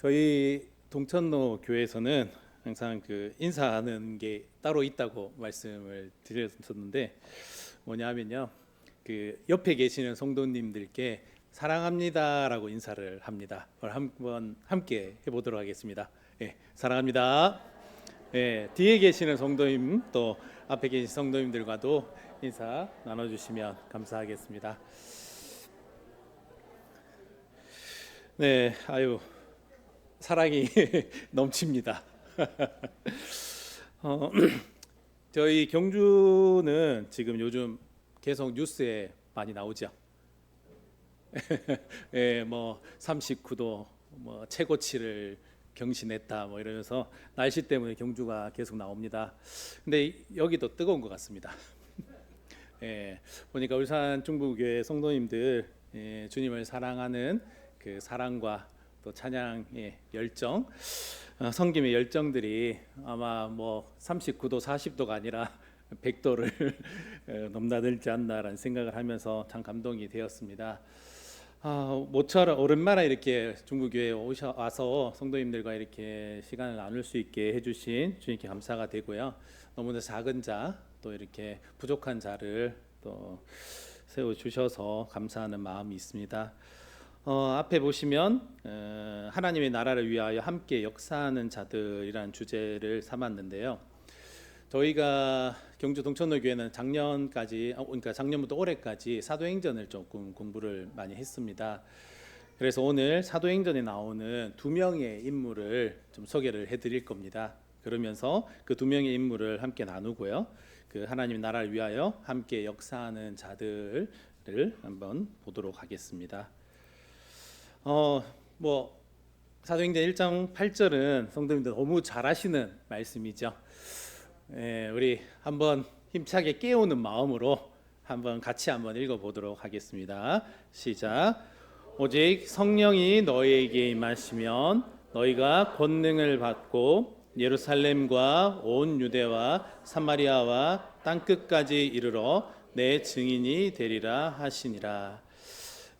저희 동천로 교회에서는 항상 그 인사하는 게 따로 있다고 말씀을 드렸었는데 뭐냐면요, 그 옆에 계시는 성도님들께 사랑합니다라고 인사를 합니다. 오늘 한번 함께 해보도록 하겠습니다. 예, 사랑합니다. 예, 뒤에 계시는 성도님 또 앞에 계신 성도님들과도 인사 나눠주시면 감사하겠습니다. 네, 아유 사랑이 넘칩니다. 어, 저희 경주는 지금 요즘 계속 뉴스에 많이 나오죠. 예, 뭐 39도 뭐 최고치를 경신했다 뭐 이러면서 날씨 때문에 경주가 계속 나옵니다. 근데 여기도 뜨거운 것 같습니다. 예, 보니까 울산 중부교회 성도님들, 예, 주님을 사랑하는 그 사랑과 또 찬양의 열정, 섬김의 열정들이 아마 뭐 39도 40도가 아니라 100도를 넘나들지 않나라는 생각을 하면서 참 감동이 되었습니다. 모처럼 오랜만에 이렇게 중부교회에 와서 성도님들과 이렇게 시간을 나눌 수 있게 해주신 주님께 감사가 되고요. 너무나 작은 자, 또 이렇게 부족한 자를 또 세워주셔서 감사하는 마음이 있습니다. 앞에 보시면 하나님의 나라를 위하여 함께 역사하는 자들이라는 주제를 삼았는데요. 저희가 경주 동천로 교회는 작년까지, 그러니까 작년부터 올해까지 사도행전을 조금 공부를 많이 했습니다. 그래서 오늘 사도행전에 나오는 두 명의 인물을 좀 소개를 해드릴 겁니다. 그러면서 그 두 명의 인물을 함께 나누고요. 그 하나님 나라를 위하여 함께 역사하는 자들을 한번 보도록 하겠습니다. 뭐 사도행전 1장 8절은 성도님들 너무 잘 아시는 말씀이죠. 우리 한번 힘차게 깨우는 마음으로 한번 같이 한번 읽어보도록 하겠습니다. 시작. 오직 성령이 너희에게 임하시면 너희가 권능을 받고 예루살렘과 온 유대와 사마리아와 땅끝까지 이르러 내 증인이 되리라 하시니라.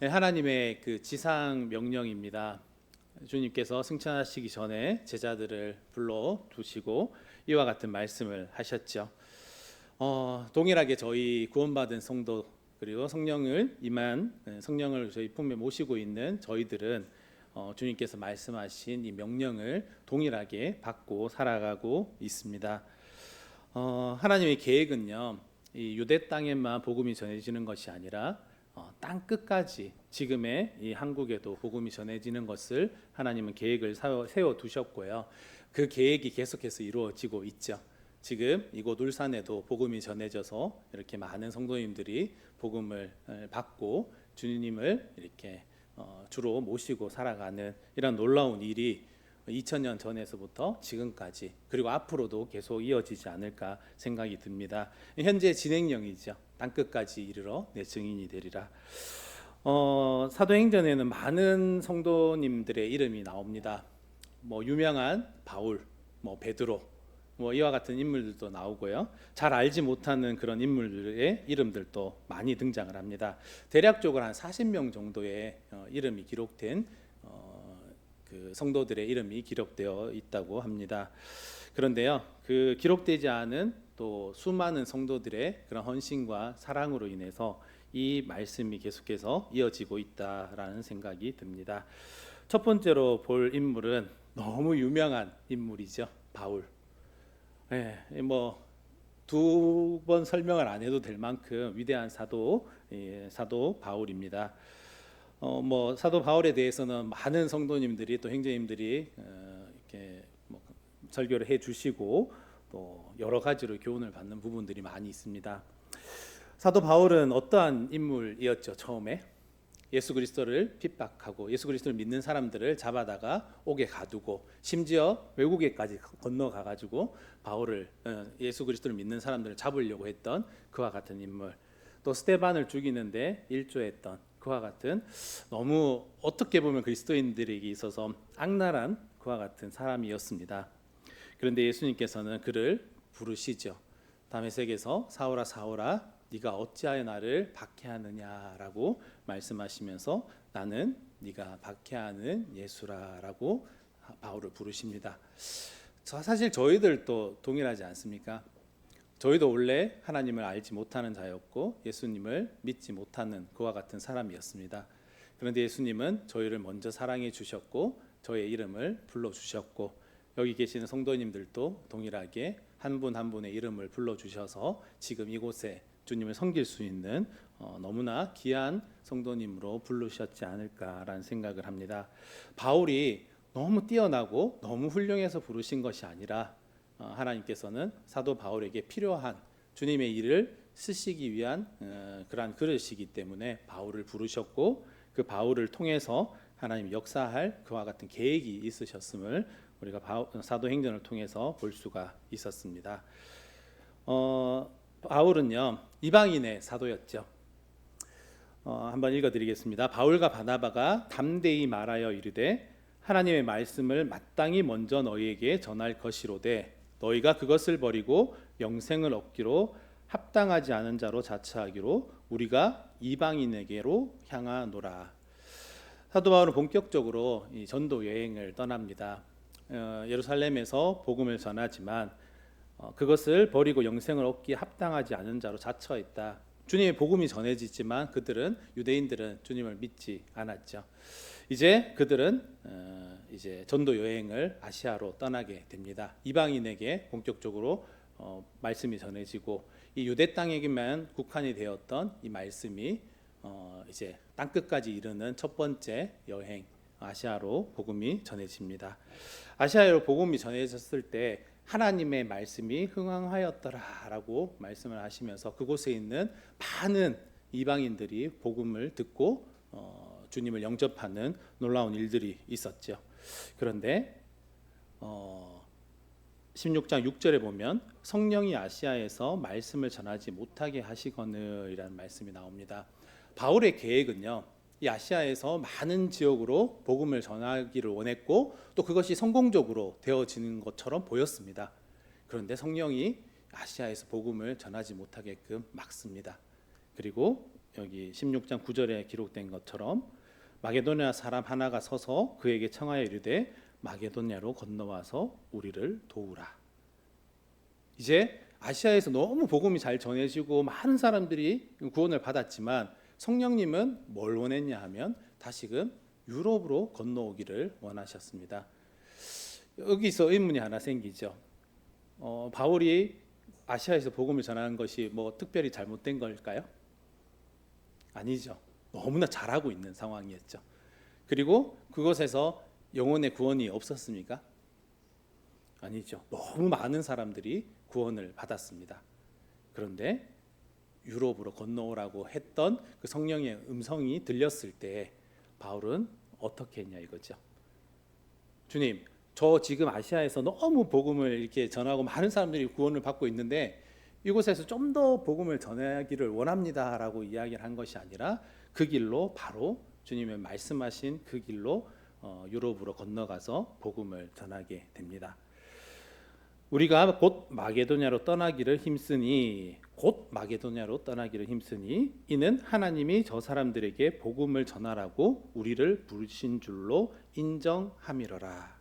하나님의 그 지상 명령입니다. 주님께서 승천하시기 전에 제자들을 불러 두시고 이와 같은 말씀을 하셨죠. 동일하게 저희 구원받은 성도 그리고 성령을 저희 품에 모시고 있는 저희들은 주님께서 말씀하신 이 명령을 동일하게 받고 살아가고 있습니다. 하나님의 계획은요, 이 유대 땅에만 복음이 전해지는 것이 아니라 땅 끝까지 지금의 이 한국에도 복음이 전해지는 것을 하나님은 계획을 세워 두셨고요. 그 계획이 계속해서 이루어지고 있죠. 지금 이곳 울산에도 복음이 전해져서 이렇게 많은 성도님들이 복음을 받고 주님을 이렇게 주로 모시고 살아가는 이런 놀라운 일이 2000년 전에서부터 지금까지 그리고 앞으로도 계속 이어지지 않을까 생각이 듭니다. 현재 진행형이죠. 땅끝까지 이르러 내 증인이 되리라. 사도행전에는 많은 성도님들의 이름이 나옵니다. 뭐 유명한 바울, 뭐 베드로, 뭐 이와 같은 인물들도 나오고요. 잘 알지 못하는 그런 인물들의 이름들도 많이 등장을 합니다. 대략적으로 한 40명 정도의 이름이 기록된 그 성도들의 이름이 기록되어 있다고 합니다. 그런데요, 그 기록되지 않은 또 수많은 성도들의 그런 헌신과 사랑으로 인해서 이 말씀이 계속해서 이어지고 있다라는 생각이 듭니다. 첫 번째로 볼 인물은 너무 유명한 인물이죠. 바울. 뭐 두 번 설명을 안 해도 될 만큼 위대한 사도 바울입니다. 뭐 사도 바울에 대해서는 많은 성도님들이 또 형제님들이 이렇게 뭐 설교를 해주시고 또 여러 가지로 교훈을 받는 부분들이 많이 있습니다. 사도 바울은 어떠한 인물이었죠? 처음에 예수 그리스도를 핍박하고 예수 그리스도를 믿는 사람들을 잡아다가 옥에 가두고 심지어 외국에까지 건너가가지고 바울을 예수 그리스도를 믿는 사람들을 잡으려고 했던 그와 같은 인물. 또 스데반을 죽이는데 일조했던 그와 같은 너무 어떻게 보면 그리스도인들에게 있어서 악랄한 그와 같은 사람이었습니다. 그런데 예수님께서는 그를 부르시죠. 다메섹에서 사울아 사울아 네가 어찌하여 나를 박해하느냐라고 말씀하시면서 나는 네가 박해하는 예수라라고 바울을 부르십니다. 사실 저희들도 동일하지 않습니까? 저희도 원래 하나님을 알지 못하는 자였고 예수님을 믿지 못하는 그와 같은 사람이었습니다. 그런데 예수님은 저희를 먼저 사랑해 주셨고 저의 이름을 불러주셨고 여기 계시는 성도님들도 동일하게 한 분 한 분의 이름을 불러주셔서 지금 이곳에 주님을 섬길 수 있는 너무나 귀한 성도님으로 부르셨지 않을까라는 생각을 합니다. 바울이 너무 뛰어나고 너무 훌륭해서 부르신 것이 아니라 하나님께서는 사도 바울에게 필요한 주님의 일을 쓰시기 위한 그러한 그릇이기 때문에 바울을 부르셨고 그 바울을 통해서 하나님 역사할 그와 같은 계획이 있으셨음을 우리가 사도행전을 통해서 볼 수가 있었습니다. 바울은요 이방인의 사도였죠. 한번 읽어드리겠습니다. 바울과 바나바가 담대히 말하여 이르되 하나님의 말씀을 마땅히 먼저 너희에게 전할 것이로되 너희가 그것을 버리고 영생을 얻기로 합당하지 않은 자로 자처하기로 우리가 이방인에게로 향하노라. 사도 바울은 본격적으로 이 전도 여행을 떠납니다. 예루살렘에서 복음을 전하지만 그것을 버리고 영생을 얻기에 합당하지 않은 자로 자처했다. 주님의 복음이 전해지지만 그들은 유대인들은 주님을 믿지 않았죠. 이제 그들은 이제 전도 여행을 아시아로 떠나게 됩니다. 이방인에게 본격적으로 말씀이 전해지고 이 유대 땅에게만 국한이 되었던 이 말씀이 이제 땅 끝까지 이르는 첫 번째 여행 아시아로 복음이 전해집니다. 아시아로 복음이 전해졌을 때 하나님의 말씀이 흥황하였더라라고 말씀을 하시면서 그곳에 있는 많은 이방인들이 복음을 듣고 주님을 영접하는 놀라운 일들이 있었죠. 그런데 16장 6절에 보면 성령이 아시아에서 말씀을 전하지 못하게 하시거늘이라는 말씀이 나옵니다. 바울의 계획은요, 이 아시아에서 많은 지역으로 복음을 전하기를 원했고 또 그것이 성공적으로 되어지는 것처럼 보였습니다. 그런데 성령이 아시아에서 복음을 전하지 못하게끔 막습니다. 그리고 여기 16장 9절에 기록된 것처럼 마게도냐 사람 하나가 서서 그에게 청하여 이르되 마게도냐로 건너와서 우리를 도우라. 이제 아시아에서 너무 복음이 잘 전해지고 많은 사람들이 구원을 받았지만 성령님은 뭘 원했냐 하면 다시금 유럽으로 건너오기를 원하셨습니다. 여기서 의문이 하나 생기죠. 바울이 아시아에서 복음을 전하는 것이 뭐 특별히 잘못된 걸까요? 아니죠. 너무나 잘하고 있는 상황이었죠. 그리고 그곳에서 영혼의 구원이 없었습니까? 아니죠. 너무 많은 사람들이 구원을 받았습니다. 그런데 유럽으로 건너오라고 했던 그 성령의 음성이 들렸을 때 바울은 어떻게 했냐 이거죠. 주님, 저 지금 아시아에서 너무 복음을 이렇게 전하고 많은 사람들이 구원을 받고 있는데 이곳에서 좀 더 복음을 전하기를 원합니다라고 이야기를 한 것이 아니라 그 길로 바로 주님의 말씀하신 그 길로 유럽으로 건너가서 복음을 전하게 됩니다. 우리가 곧 마게도냐로 떠나기를 힘쓰니 이는 하나님이 저 사람들에게 복음을 전하라고 우리를 부르신 줄로 인정함이로라.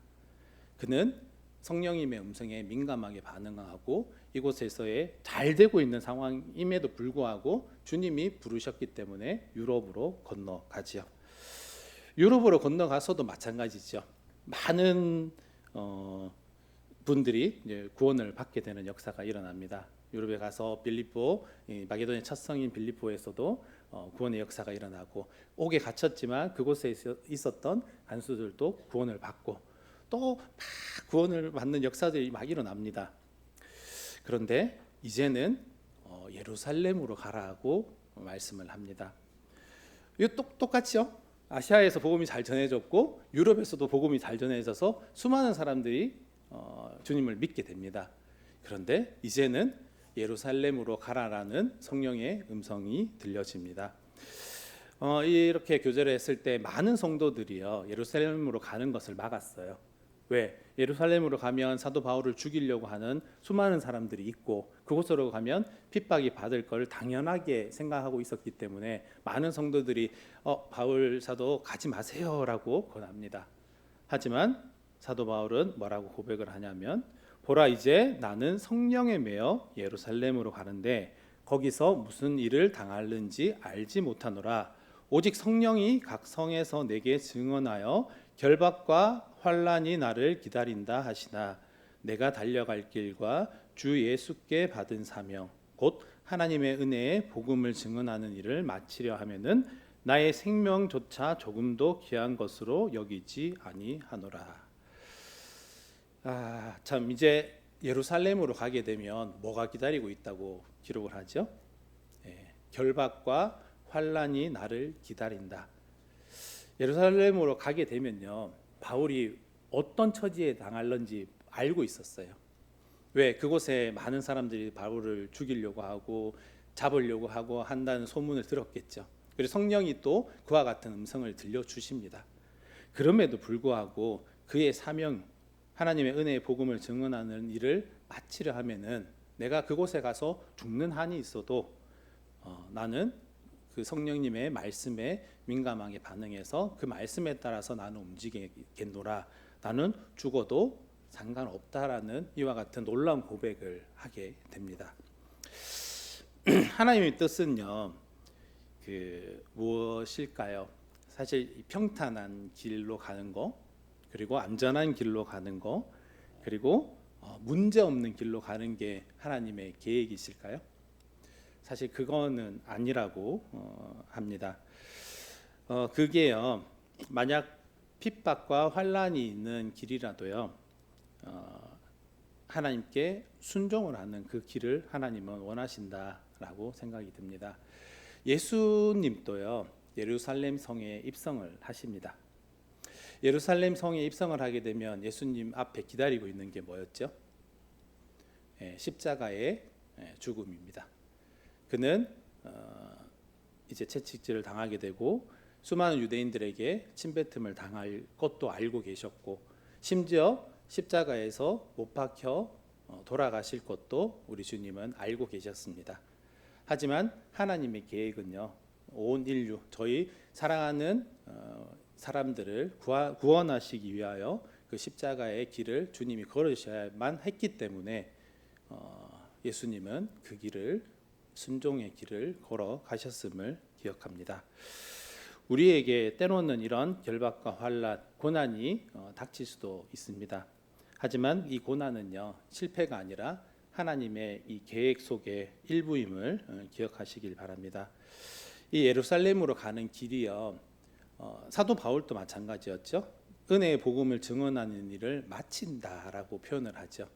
그는 성령님의 음성에 민감하게 반응하고 이곳에서의 잘 되고 있는 상황임에도 불구하고 주님이 부르셨기 때문에 유럽으로 건너가지요. 유럽으로 건너가서도 마찬가지죠. 많은 분들이 이제 구원을 받게 되는 역사가 일어납니다. 유럽에 가서 빌립보, 마게도냐 첫 성인 빌립보에서도 구원의 역사가 일어나고 옥에 갇혔지만 그곳에 있었던 간수들도 구원을 받고 또 막 구원을 받는 역사들이 막 일어납니다. 그런데 이제는 예루살렘으로 가라고 말씀을 합니다. 이거 똑같죠? 아시아에서 복음이 잘 전해졌고 유럽에서도 복음이 잘 전해져서 수많은 사람들이 주님을 믿게 됩니다. 그런데 이제는 예루살렘으로 가라라는 성령의 음성이 들려집니다. 이렇게 교제를 했을 때 많은 성도들이요 예루살렘으로 가는 것을 막았어요. 왜? 예루살렘으로 가면 사도 바울을 죽이려고 하는 수많은 사람들이 있고 그곳으로 가면 핍박이 받을 걸 당연하게 생각하고 있었기 때문에 많은 성도들이 바울 사도 가지 마세요라고 권합니다. 하지만 사도 바울은 뭐라고 고백을 하냐면, 보라, 이제 나는 성령에 매여 예루살렘으로 가는데 거기서 무슨 일을 당할는지 알지 못하노라. 오직 성령이 각 성에서 내게 증언하여 결박과 환난이 나를 기다린다 하시나, 내가 달려갈 길과 주 예수께 받은 사명 곧 하나님의 은혜의 복음을 증언하는 일을 마치려 하면은 나의 생명조차 조금도 귀한 것으로 여기지 아니하노라. 참, 이제 예루살렘으로 가게 되면 뭐가 기다리고 있다고 기록을 하죠? 결박과 환난이 나를 기다린다. 예루살렘으로 가게 되면요, 바울이 어떤 처지에 당할는지 알고 있었어요. 왜? 그곳에 많은 사람들이 바울을 죽이려고 하고 잡으려고 하고 한다는 소문을 들었겠죠. 그리고 성령이 또 그와 같은 음성을 들려주십니다. 그럼에도 불구하고 그의 사명, 하나님의 은혜의 복음을 증언하는 일을 마치려 하면은 내가 그곳에 가서 죽는 한이 있어도 나는 그 성령님의 말씀에 민감하게 반응해서 그 말씀에 따라서 나는 움직이겠노라. 나는 죽어도 상관없다라는 이와 같은 놀라운 고백을 하게 됩니다. 하나님의 뜻은요, 무엇일까요? 사실 평탄한 길로 가는 거, 그리고 안전한 길로 가는 거, 그리고 문제 없는 길로 가는 게 하나님의 계획이실까요? 사실 그거는 아니라고 합니다. 그게요, 만약 핍박과 환난이 있는 길이라도요, 하나님께 순종을 하는 그 길을 하나님은 원하신다라고 생각이 듭니다. 예수님도요, 예루살렘 성에 입성을 하십니다. 예루살렘 성에 입성을 하게 되면 예수님 앞에 기다리고 있는 게 뭐였죠? 십자가의 죽음입니다. 그는 이제 채찍질을 당하게 되고 수많은 유대인들에게 침뱉음을 당할 것도 알고 계셨고, 심지어 십자가에서 못 박혀 돌아가실 것도 우리 주님은 알고 계셨습니다. 하지만 하나님의 계획은요, 온 인류, 저희 사랑하는 사람들을 구원하시기 위하여 그 십자가의 길을 주님이 걸으셔야만 했기 때문에 예수님은 그 길을, 순종의 길을 걸어 가셨음을 기억합니다. 우리에게 때로는 이런 결박과 환난, 고난이 닥칠 수도 있습니다. 하지만 이 고난은요, 실패가 아니라 하나님의 이 계획 속의 일부임을 기억하시길 바랍니다. 이 예루살렘으로 가는 길이요, 사도 바울도 마찬가지였죠. 은혜의 복음을 증언하는 일을 마친다라고 표현을 하죠.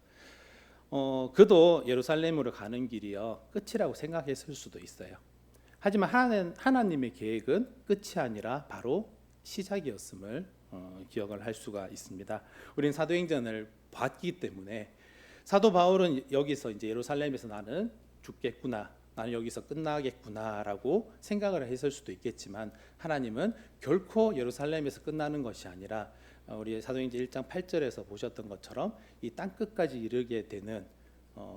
그도 예루살렘으로 가는 길이요, 끝이라고 생각했을 수도 있어요. 하지만 하나님의 계획은 끝이 아니라 바로 시작이었음을 기억을 할 수가 있습니다. 우리는 사도행전을 봤기 때문에 사도 바울은 여기서 이제 예루살렘에서 나는 죽겠구나, 나는 여기서 끝나겠구나라고 생각을 했을 수도 있겠지만, 하나님은 결코 예루살렘에서 끝나는 것이 아니라 우리 사도행전 1장 8절에서 보셨던 것처럼 이 땅끝까지 이르게 되는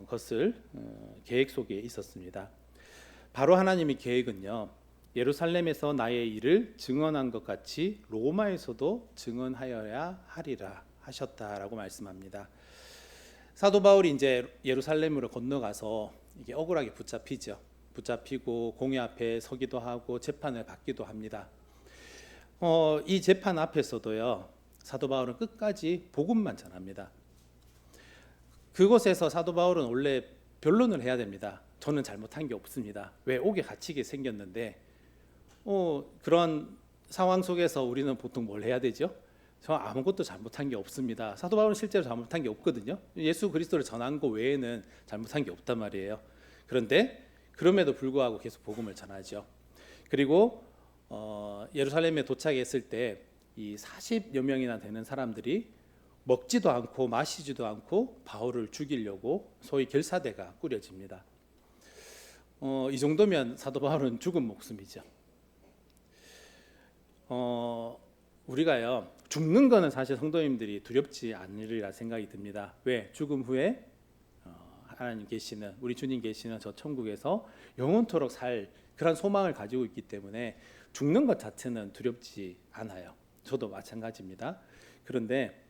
것을 계획 속에 있었습니다. 바로 하나님의 계획은요, 예루살렘에서 나의 일을 증언한 것 같이 로마에서도 증언하여야 하리라 하셨다라고 말씀합니다. 사도 바울이 이제 예루살렘으로 건너가서 이게 억울하게 붙잡히고 공회 앞에 서기도 하고 재판을 받기도 합니다. 이 재판 앞에서도요, 사도 바울은 끝까지 복음만 전합니다. 그곳에서 사도 바울은 원래 변론을 해야 됩니다. 저는 잘못한 게 없습니다. 왜? 옥에 갇히게 생겼는데, 그런 상황 속에서 우리는 보통 뭘 해야 되죠? 저 아무것도 잘못한 게 없습니다. 사도 바울은 실제로 잘못한 게 없거든요. 예수 그리스도를 전한 거 외에는 잘못한 게 없단 말이에요. 그런데 그럼에도 불구하고 계속 복음을 전하죠. 그리고 예루살렘에 도착했을 때 이 40여 명이나 되는 사람들이 먹지도 않고 마시지도 않고 바울을 죽이려고 소위 결사대가 꾸려집니다. 이 정도면 사도 바울은 죽은 목숨이죠. 우리가요, 죽는 거는 사실 성도님들이 두렵지 않으리라 생각이 듭니다. 왜? 죽음 후에 하나님 계시는, 우리 주님 계시는 저 천국에서 영원토록 살 그런 소망을 가지고 있기 때문에 죽는 것 자체는 두렵지 않아요. 저도 마찬가지입니다. 그런데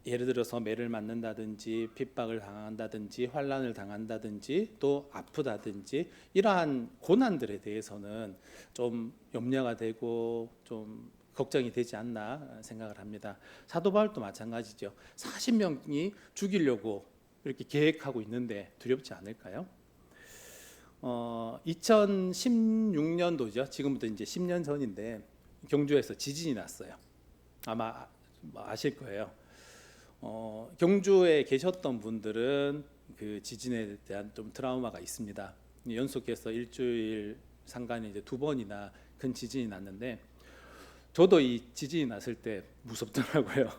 예를 들어서 매를 맞는다든지 핍박을 당한다든지 환난을 당한다든지 또 아프다든지 이러한 고난들에 대해서는 좀 염려가 되고 좀 걱정이 되지 않나 생각을 합니다. 사도 바울도 마찬가지죠. 40명이 죽이려고 이렇게 계획하고 있는데 두렵지 않을까요? 2016년도죠. 지금부터 이제 10년 전인데 경주에서 지진이 났어요. 아마 아실 거예요. 경주에 계셨던 분들은 그 지진에 대한 좀 트라우마가 있습니다. 연속해서 일주일 상간에 이제 2번이나 큰 지진이 났는데 저도 이 지진이 났을 때 무섭더라고요.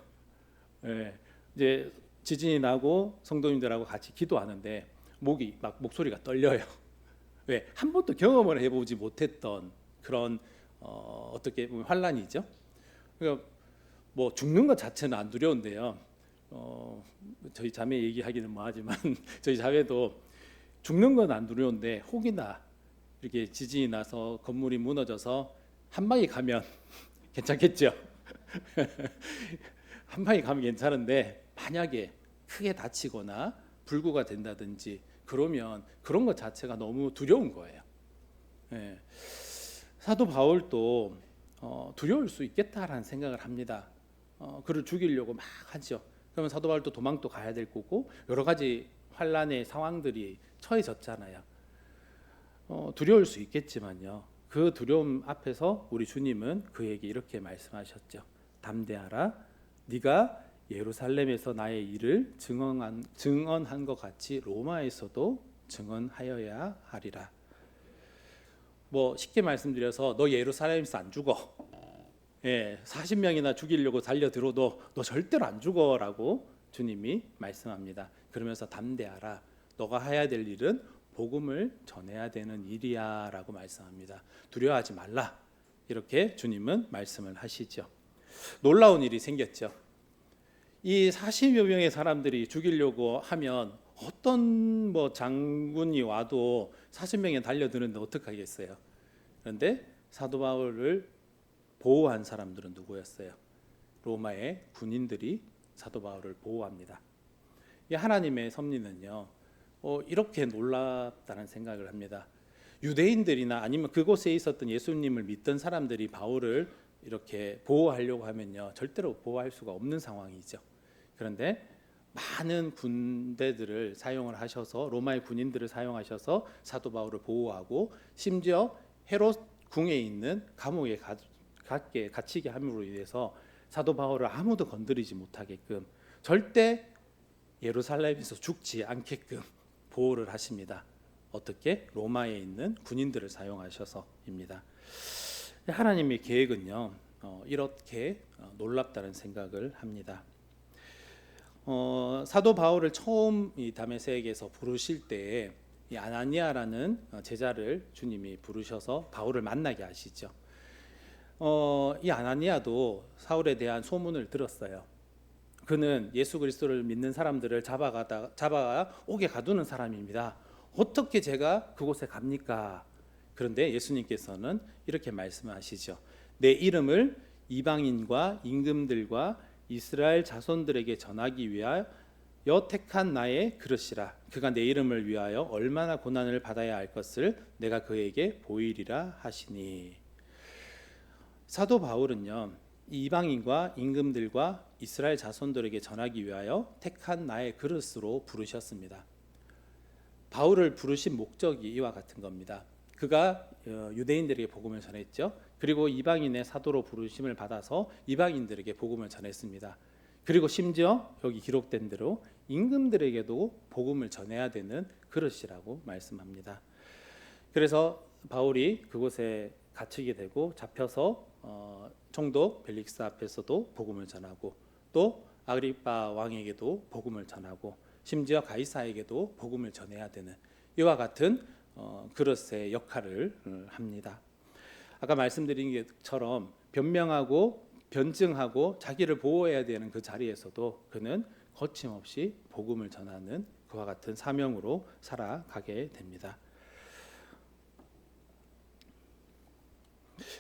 예, 이제 지진이 나고 성도님들하고 같이 기도하는데 목소리가 떨려요. 왜? 한 번도 경험을 해보지 못했던 그런 어떻게 보면 환란이죠. 그러니까 뭐 죽는 것 자체는 안 두려운데요. 저희 자매 얘기하기는 뭐하지만 저희 자매도 죽는 건 안 두려운데 혹이나 이렇게 지진이 나서 건물이 무너져서 한 방에 가면 괜찮겠죠. 한 방에 가면 괜찮은데 만약에 크게 다치거나 불구가 된다든지 그러면 그런 것 자체가 너무 두려운 거예요. 예. 사도 바울도 두려울 수 있겠다라는 생각을 합니다. 그를 죽이려고 막 하죠. 그러면 사도 바울도 도망도 가야 될 거고 여러 가지 환란의 상황들이 처해졌잖아요. 두려울 수 있겠지만요. 그 두려움 앞에서 우리 주님은 그에게 이렇게 말씀하셨죠. 담대하라. 네가 예루살렘에서 나의 일을 증언한 것 같이 로마에서도 증언하여야 하리라. 뭐 쉽게 말씀드려서 너 예루살렘에서 안 죽어. 40명이나 죽이려고 달려들어도 너 절대로 안 죽어라고 주님이 말씀합니다. 그러면서 담대하라. 너가 해야 될 일은 복음을 전해야 되는 일이야라고 말씀합니다. 두려워하지 말라. 이렇게 주님은 말씀을 하시죠. 놀라운 일이 생겼죠. 이 40여 명의 사람들이 죽이려고 하면 어떤 뭐 장군이 와도 40명이 달려드는데 어떡하겠어요. 그런데 사도 바울을 보호한 사람들은 누구였어요? 로마의 군인들이 사도 바울을 보호합니다. 이 하나님의 섭리는요, 이렇게 놀랍다는 생각을 합니다. 유대인들이나 아니면 그곳에 있었던 예수님을 믿던 사람들이 바울을 이렇게 보호하려고 하면요, 절대로 보호할 수가 없는 상황이죠. 그런데 많은 군대들을 사용을 하셔서 로마의 군인들을 사용하셔서 사도 바울을 보호하고 심지어 헤롯 궁에 있는 감옥에 갇히게 함으로 인해서 사도 바울을 아무도 건드리지 못하게끔 절대 예루살렘에서 죽지 않게끔 보호를 하십니다. 어떻게? 로마에 있는 군인들을 사용하셔서입니다. 하나님의 계획은요, 이렇게 놀랍다는 생각을 합니다. 사도 바울을 처음 이 다메섹에서 부르실 때에 이 아나니아라는 제자를 주님이 부르셔서 바울을 만나게 하시죠. 이 아나니아도 사울에 대한 소문을 들었어요. 그는 예수 그리스도를 믿는 사람들을 잡아가 옥에 가두는 사람입니다. 어떻게 제가 그곳에 갑니까? 그런데 예수님께서는 이렇게 말씀하시죠. 내 이름을 이방인과 임금들과 이스라엘 자손들에게 전하기 위하여 택한 나의 그릇이라. 그가 내 이름을 위하여 얼마나 고난을 받아야 할 것을 내가 그에게 보이리라 하시니. 사도 바울은요, 이방인과 임금들과 이스라엘 자손들에게 전하기 위하여 택한 나의 그릇으로 부르셨습니다. 바울을 부르신 목적이 이와 같은 겁니다. 그가 유대인들에게 복음을 전했죠. 그리고 이방인의 사도로 부르심을 받아서 이방인들에게 복음을 전했습니다. 그리고 심지어 여기 기록된 대로 임금들에게도 복음을 전해야 되는 그릇이라고 말씀합니다. 그래서 바울이 그곳에 갇히게 되고 잡혀서 총독 벨릭스 앞에서도 복음을 전하고 또 아그리빠 왕에게도 복음을 전하고 심지어 가이사에게도 복음을 전해야 되는 이와 같은 그릇의 역할을 합니다. 아까 말씀드린 것처럼 변명하고 변증하고 자기를 보호해야 되는 그 자리에서도 그는 거침없이 복음을 전하는 그와 같은 사명으로 살아가게 됩니다.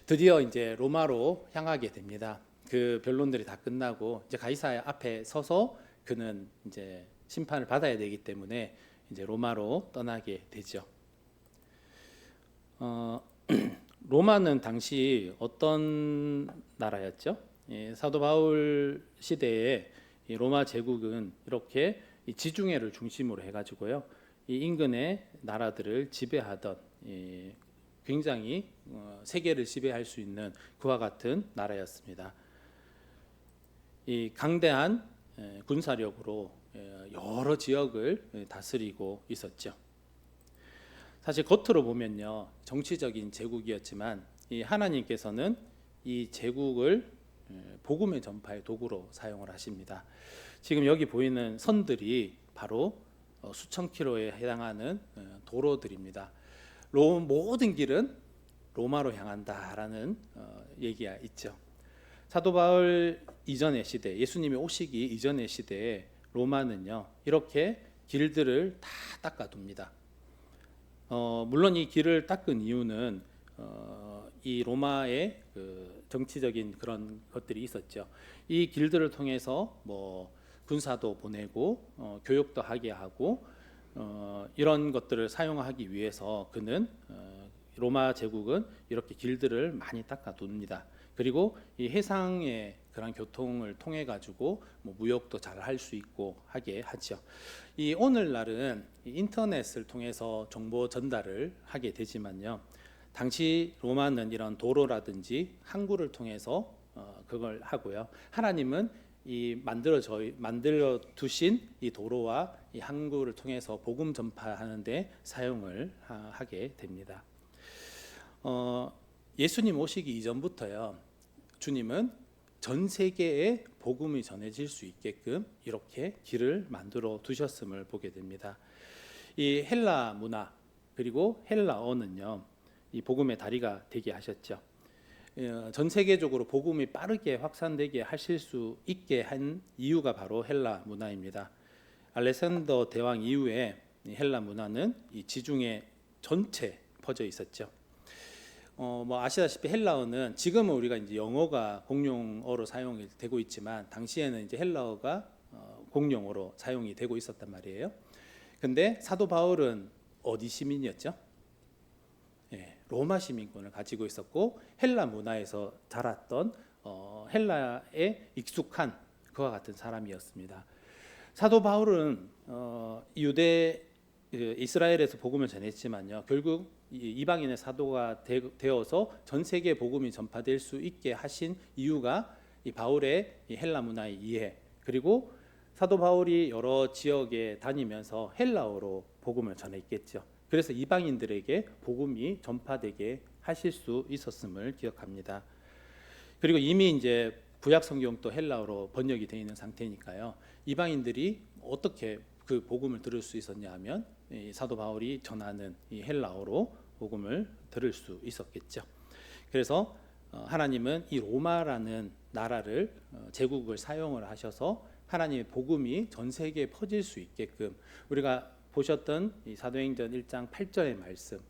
드디어 이제 로마로 향하게 됩니다. 그 변론들이 다 끝나고 이제 가이사 앞에 서서 그는 이제 심판을 받아야 되기 때문에 이제 로마로 떠나게 되죠. 로마는 당시 어떤 나라였죠? 사도 바울 시대에 이 로마 제국은 이렇게 이 지중해를 중심으로 해가지고요, 이 인근의 나라들을 지배하던 굉장히 세계를 지배할 수 있는 그와 같은 나라였습니다. 이 강대한 군사력으로 여러 지역을 다스리고 있었죠. 사실 겉으로 보면요, 정치적인 제국이었지만 이 하나님께서는 이 제국을 복음의 전파의 도구로 사용을 하십니다. 지금 여기 보이는 선들이 바로 수천 킬로에 해당하는 도로들입니다. 모든 길은 로마로 향한다라는 얘기가 있죠. 사도 바울 이전의 시대, 예수님이 오시기 이전의 시대에 로마는요, 이렇게 길들을 다 닦아둡니다. 물론 이 길을 닦은 이유는 이 로마의 그 정치적인 그런 것들이 있었죠. 이 길들을 통해서 뭐 군사도 보내고 교육도 하게 하고 이런 것들을 사용하기 위해서 그는 로마 제국은 이렇게 길들을 많이 닦아둡니다. 그리고 이 해상의 그런 교통을 통해 가지고 뭐 무역도 잘 할 수 있고 하게 하죠. 이 오늘날은 인터넷을 통해서 정보 전달을 하게 되지만요, 당시 로마는 이런 도로라든지 항구를 통해서 그걸 하고요. 하나님은 이 만들어 두신 이 도로와 이 항구를 통해서 복음 전파하는데 사용을 하게 됩니다. 예수님 오시기 이전부터요, 주님은 전 세계에 복음이 전해질 수 있게끔 이렇게 길을 만들어 두셨음을 보게 됩니다. 이 헬라 문화 그리고 헬라어는요, 이 복음의 다리가 되게 하셨죠. 전 세계적으로 복음이 빠르게 확산되게 하실 수 있게 한 이유가 바로 헬라 문화입니다. 알렉산더 대왕 이후에 헬라 문화는 이 지중해 전체 퍼져 있었죠. 뭐 아시다시피 헬라어는 지금은 우리가 이제 영어가 공용어로 사용이 되고 있지만 당시에는 이제 헬라어가 공용어로 사용이 되고 있었단 말이에요. 근데 사도 바울은 어디 시민이었죠? 로마 시민권을 가지고 있었고 헬라 문화에서 자랐던 헬라에 익숙한 그와 같은 사람이었습니다. 사도 바울은 이스라엘에서 복음을 전했지만요, 결국 이방인의 사도가 되어서 전 세계 복음이 전파될 수 있게 하신 이유가 이 바울의 이 헬라 문화의 이해, 그리고 사도 바울이 여러 지역에 다니면서 헬라어로 복음을 전했겠죠. 그래서 이방인들에게 복음이 전파되게 하실 수 있었음을 기억합니다. 그리고 이미 이제 구약 성경도 헬라어로 번역이 되어 있는 상태니까요, 이방인들이 어떻게 그 복음을 들을 수 있었냐 하면 이 사도 바울이 전하는 이 헬라어로 복음을 들을 수 있었겠죠. 그래서 하나님은 이 로마라는 나라를 제국을 사용을 하셔서 하나님의 복음이 전 세계에 퍼질 수 있게끔, 우리가 보셨던 이 사도행전 1장 8절의 말씀,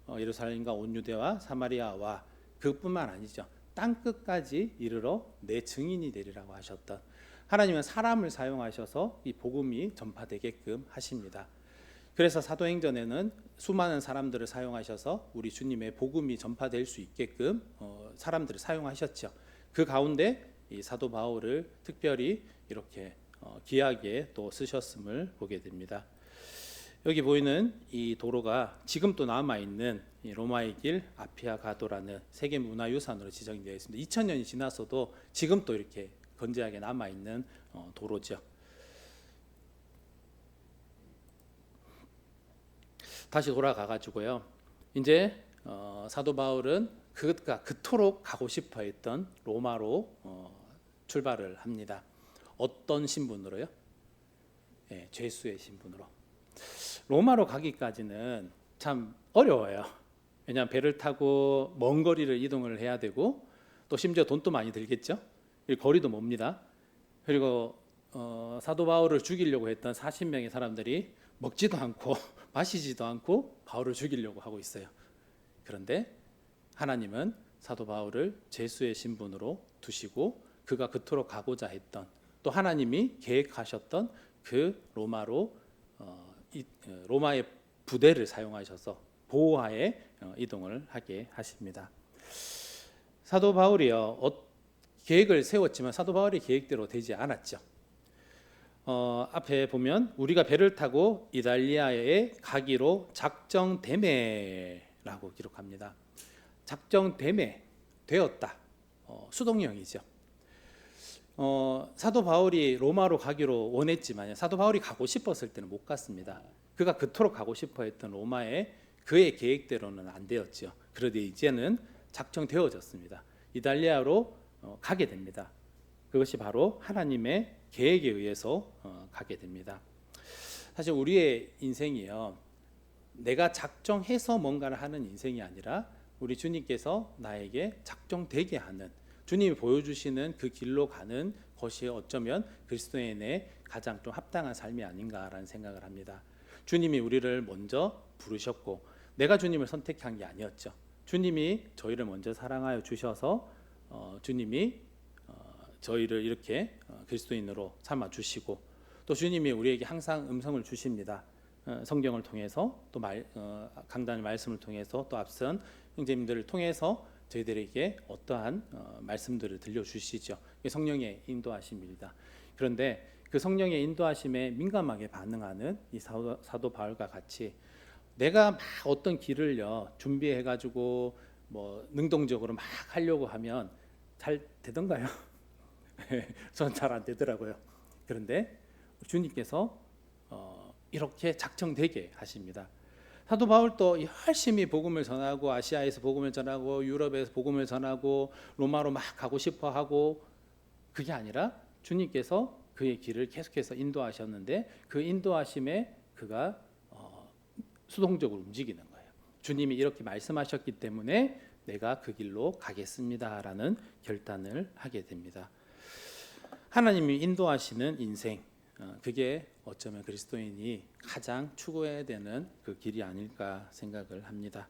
예루살렘과 온 유대와 사마리아와 그뿐만 아니죠, 땅 끝까지 이르러 내 증인이 되리라고 하셨던, 하나님은 사람을 사용하셔서 이 복음이 전파되게끔 하십니다. 그래서 사도행전에는 수많은 사람들을 사용하셔서 우리 주님의 복음이 전파될 수 있게끔 사람들을 사용하셨죠. 그 가운데 이 사도 바울을 특별히 이렇게 귀하게 또 쓰셨음을 보게 됩니다. 여기 보이는 이 도로가 지금 또 남아있는 이 로마의 길 아피아 가도라는 세계문화유산으로 지정이 되어 있습니다. 2000년이 지났어도 지금 또 이렇게 건재하게 남아있는 도로죠. 다시 돌아가가지고요, 이제 사도 바울은 그가 그토록 가고 싶어했던 로마로 출발을 합니다. 어떤 신분으로요? 죄수의 신분으로. 로마로 가기까지는 참 어려워요. 왜냐하면 배를 타고 먼 거리를 이동을 해야 되고 또 심지어 돈도 많이 들겠죠. 거리도 멉니다. 그리고 사도 바울을 죽이려고 했던 40명의 사람들이 먹지도 않고 마시지도 않고 바울을 죽이려고 하고 있어요. 그런데 하나님은 사도 바울을 죄수의 신분으로 두시고 그가 그토록 가고자 했던, 또 하나님이 계획하셨던 그 로마의 부대를 사용하셔서 보호하에 이동을 하게 하십니다. 사도 바울이요, 계획을 세웠지만 사도 바울의 계획대로 되지 않았죠. 앞에 보면 우리가 배를 타고 이달리아에 가기로 작정되매라고 기록합니다. 작정되매, 되었다. 수동형이죠. 사도 바울이 로마로 가기로 원했지만 사도 바울이 가고 싶었을 때는 못 갔습니다. 그가 그토록 가고 싶어 했던 로마에 그의 계획대로는 안 되었죠. 그런데 이제는 작정되어졌습니다. 이달리아로 가게 됩니다. 그것이 바로 하나님의 계획에 의해서 가게 됩니다. 사실 우리의 인생이요, 내가 작정해서 뭔가를 하는 인생이 아니라 우리 주님께서 나에게 작정되게 하는, 주님이 보여주시는 그 길로 가는 것이 어쩌면 그리스도인의 가장 좀 합당한 삶이 아닌가라는 생각을 합니다. 주님이 우리를 먼저 부르셨고 내가 주님을 선택한 게 아니었죠. 주님이 저희를 먼저 사랑하여 주셔서 주님이 저희를 이렇게 그리스도인으로 삼아 주시고, 또 주님이 우리에게 항상 음성을 주십니다. 성경을 통해서, 또 강단의 말씀을 통해서, 또 앞선 형제님들을 통해서 저희들에게 어떠한 말씀들을 들려주시죠. 이게 성령의 인도하심입니다. 그런데 그 성령의 인도하심에 민감하게 반응하는 이 사도 바울과 같이 내가 막 어떤 길을요 준비해가지고 뭐 능동적으로 막 하려고 하면 잘 되던가요? 저는 잘 안 되더라고요. 그런데 주님께서 이렇게 작정되게 하십니다. 사도 바울도 열심히 복음을 전하고 아시아에서 복음을 전하고 유럽에서 복음을 전하고 로마로 막 가고 싶어 하고, 그게 아니라 주님께서 그의 길을 계속해서 인도하셨는데 그 인도하심에 그가 수동적으로 움직이는 거예요. 주님이 이렇게 말씀하셨기 때문에 내가 그 길로 가겠습니다라는 결단을 하게 됩니다. 하나님이 인도하시는 인생, 그게 어쩌면 그리스도인이 가장 추구해야 되는 그 길이 아닐까 생각을 합니다.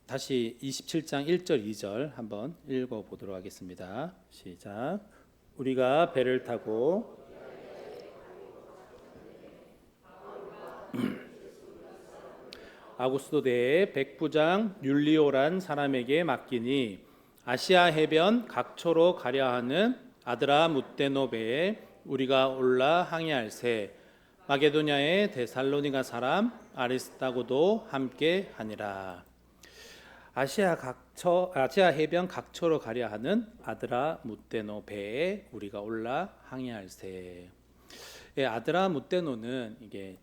다시 27장 1절 2절 한번 읽어보도록 하겠습니다. 시작. 우리가 배를 타고 아구스도대의 백부장 율리오란 사람에게 맡기니 아시아 해변 각초로 가려 하는 아드라무떼노베에 우리가 올라 항해할세. 마게도냐의 데살로니가 사람 아리스타고도 함께 하니라. 아시아 해변 각초로 가려 하는 아드라무떼노베에 우리가 올라 항해할세. 아드라무떼노는 이게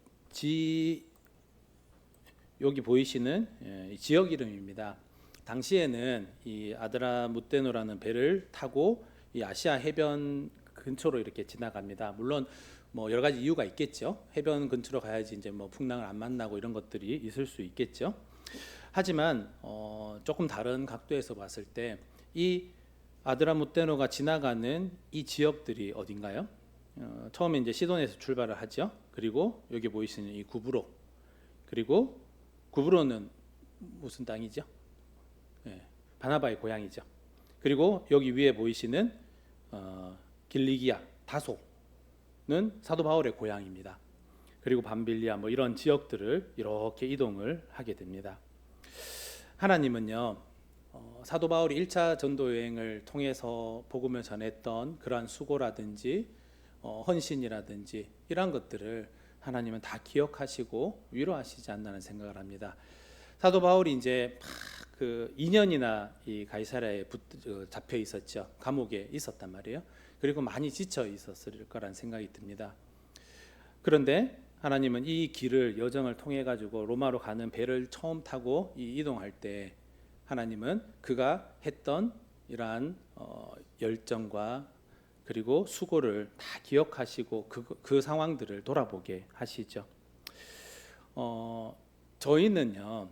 여기 보이시는 지역 이름입니다. 당시에는 이 아드라무떼노라는 배를 타고 이 아시아 해변 근처로 이렇게 지나갑니다. 물론 뭐 여러 가지 이유가 있겠죠. 해변 근처로 가야지 이제 뭐 풍랑을 안 만나고 이런 것들이 있을 수 있겠죠. 하지만 조금 다른 각도에서 봤을 때 이 아드라무떼노가 지나가는 이 지역들이 어딘가요? 처음에 이제 시돈에서 출발을 하죠. 그리고 여기 보이시는 이 구브로, 그리고 구브로는 무슨 땅이죠? 바나바의 고향이죠. 그리고 여기 위에 보이시는 길리기아, 다소는 사도 바울의 고향입니다. 그리고 밤빌리아 뭐 이런 지역들을 이렇게 이동을 하게 됩니다. 하나님은요, 사도 바울이 1차 전도 여행을 통해서 복음을 전했던 그러한 수고라든지 헌신이라든지 이런 것들을 하나님은 다 기억하시고 위로하시지 않나는 생각을 합니다. 사도 바울이 이제 그 2년이나 이 가이사랴에 잡혀 있었죠. 감옥에 있었단 말이에요. 그리고 많이 지쳐 있었을 거란 생각이 듭니다. 그런데 하나님은 이 길을 여정을 통해 가지고 로마로 가는 배를 처음 타고 이동할 때 하나님은 그가 했던 이러한 열정과 그리고 수고를 다 기억하시고 그 상황들을 돌아보게 하시죠. 저희는요,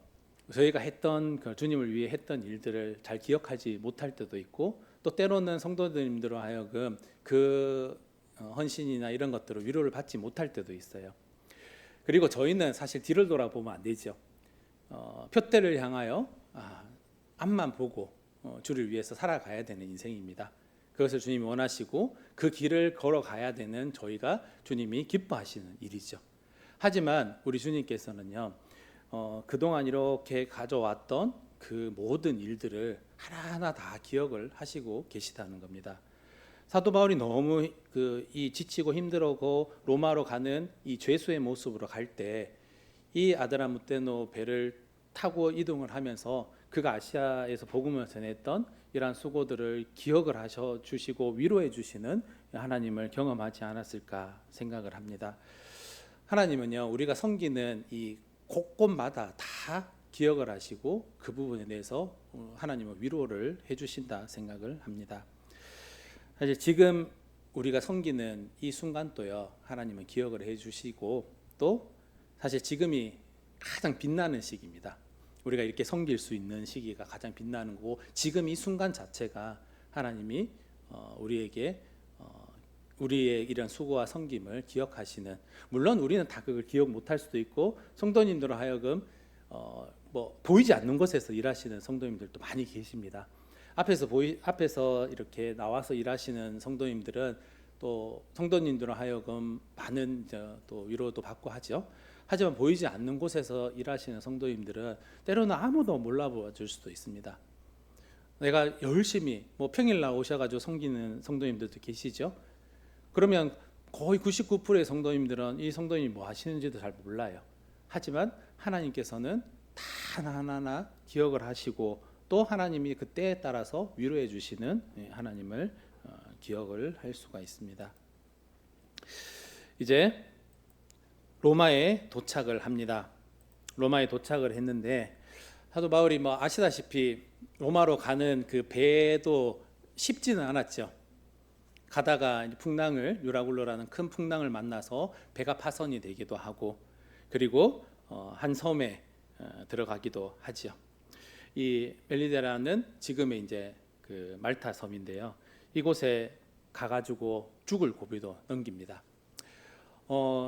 저희가 했던 주님을 위해 했던 일들을 잘 기억하지 못할 때도 있고, 또 때로는 성도님들로 하여금 그 헌신이나 이런 것들을 위로를 받지 못할 때도 있어요. 그리고 저희는 사실 뒤를 돌아보면 안 되죠. 표대를 향하여 앞만 보고 주를 위해서 살아가야 되는 인생입니다. 그것을 주님이 원하시고 그 길을 걸어가야 되는 저희가 주님이 기뻐하시는 일이죠. 하지만 우리 주님께서는요, 그동안 이렇게 가져왔던 그 모든 일들을 하나하나 다 기억을 하시고 계시다는 겁니다. 사도 바울이 너무 이 지치고 힘들고 로마로 가는 이 죄수의 모습으로 갈 때 이 아드라무테노 배를 타고 이동을 하면서 그가 아시아에서 복음을 전했던 이러한 수고들을 기억을 하셔 주시고 위로해 주시는 하나님을 경험하지 않았을까 생각을 합니다. 하나님은요, 우리가 섬기는 이 곳곳마다 다 기억을 하시고 그 부분에 대해서 하나님은 위로를 해주신다 생각을 합니다. 사실 지금 우리가 섬기는 이 순간도요, 하나님은 기억을 해주시고 또 사실 지금이 가장 빛나는 시기입니다. 우리가 이렇게 섬길 수 있는 시기가 가장 빛나는 거고, 지금 이 순간 자체가 하나님이 우리에게 우리의 이런 수고와 섬김을 기억하시는, 물론 우리는 다 그걸 기억 못할 수도 있고 성도님들로 하여금 보이지 않는 곳에서 일하시는 성도님들도 많이 계십니다. 앞에서 이렇게 나와서 일하시는 성도님들은 또 성도님들로 하여금 많은 또 위로도 받고 하죠. 하지만 보이지 않는 곳에서 일하시는 성도님들은 때로는 아무도 몰라봐 줄 수도 있습니다. 내가 열심히 평일날 오셔가지고 섬기는 성도님들도 계시죠. 그러면 거의 99%의 성도님들은 이 성도님이 뭐 하시는지도 잘 몰라요. 하지만 하나님께서는 다 하나하나 기억을 하시고 또 하나님이 그 때에 따라서 위로해 주시는 하나님을 기억을 할 수가 있습니다. 이제 로마에 도착을 합니다. 로마에 도착을 했는데 사도 바울이 아시다시피 로마로 가는 그 배도 쉽지는 않았죠. 가다가 풍랑을, 유라굴로라는 큰 풍랑을 만나서 배가 파손이 되기도 하고, 그리고 한 섬에 들어가기도 하죠. 이 멜리데라는 지금의 이제 그 말타 섬인데요. 이곳에 가가지고 죽을 고비도 넘깁니다.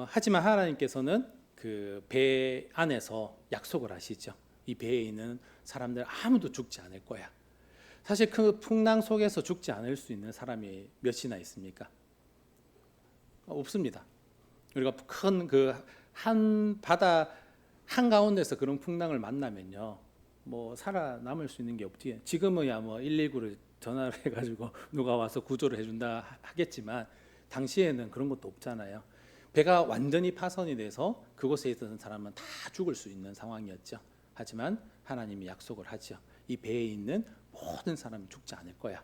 하지만 하나님께서는 그 배 안에서 약속을 하시죠. 이 배에 있는 사람들 아무도 죽지 않을 거야. 사실 그 풍랑 속에서 죽지 않을 수 있는 사람이 몇이나 있습니까? 없습니다. 우리가 큰 그 한 바다 한 가운데서 그런 풍랑을 만나면요, 살아남을 수 있는 게 없지. 지금은야 119를 전화를 해가지고 누가 와서 구조를 해준다 하겠지만 당시에는 그런 것도 없잖아요. 배가 완전히 파손이 돼서 그곳에 있던 사람은 다 죽을 수 있는 상황이었죠. 하지만 하나님이 약속을 하죠. 이 배에 있는 모든 사람이 죽지 않을 거야.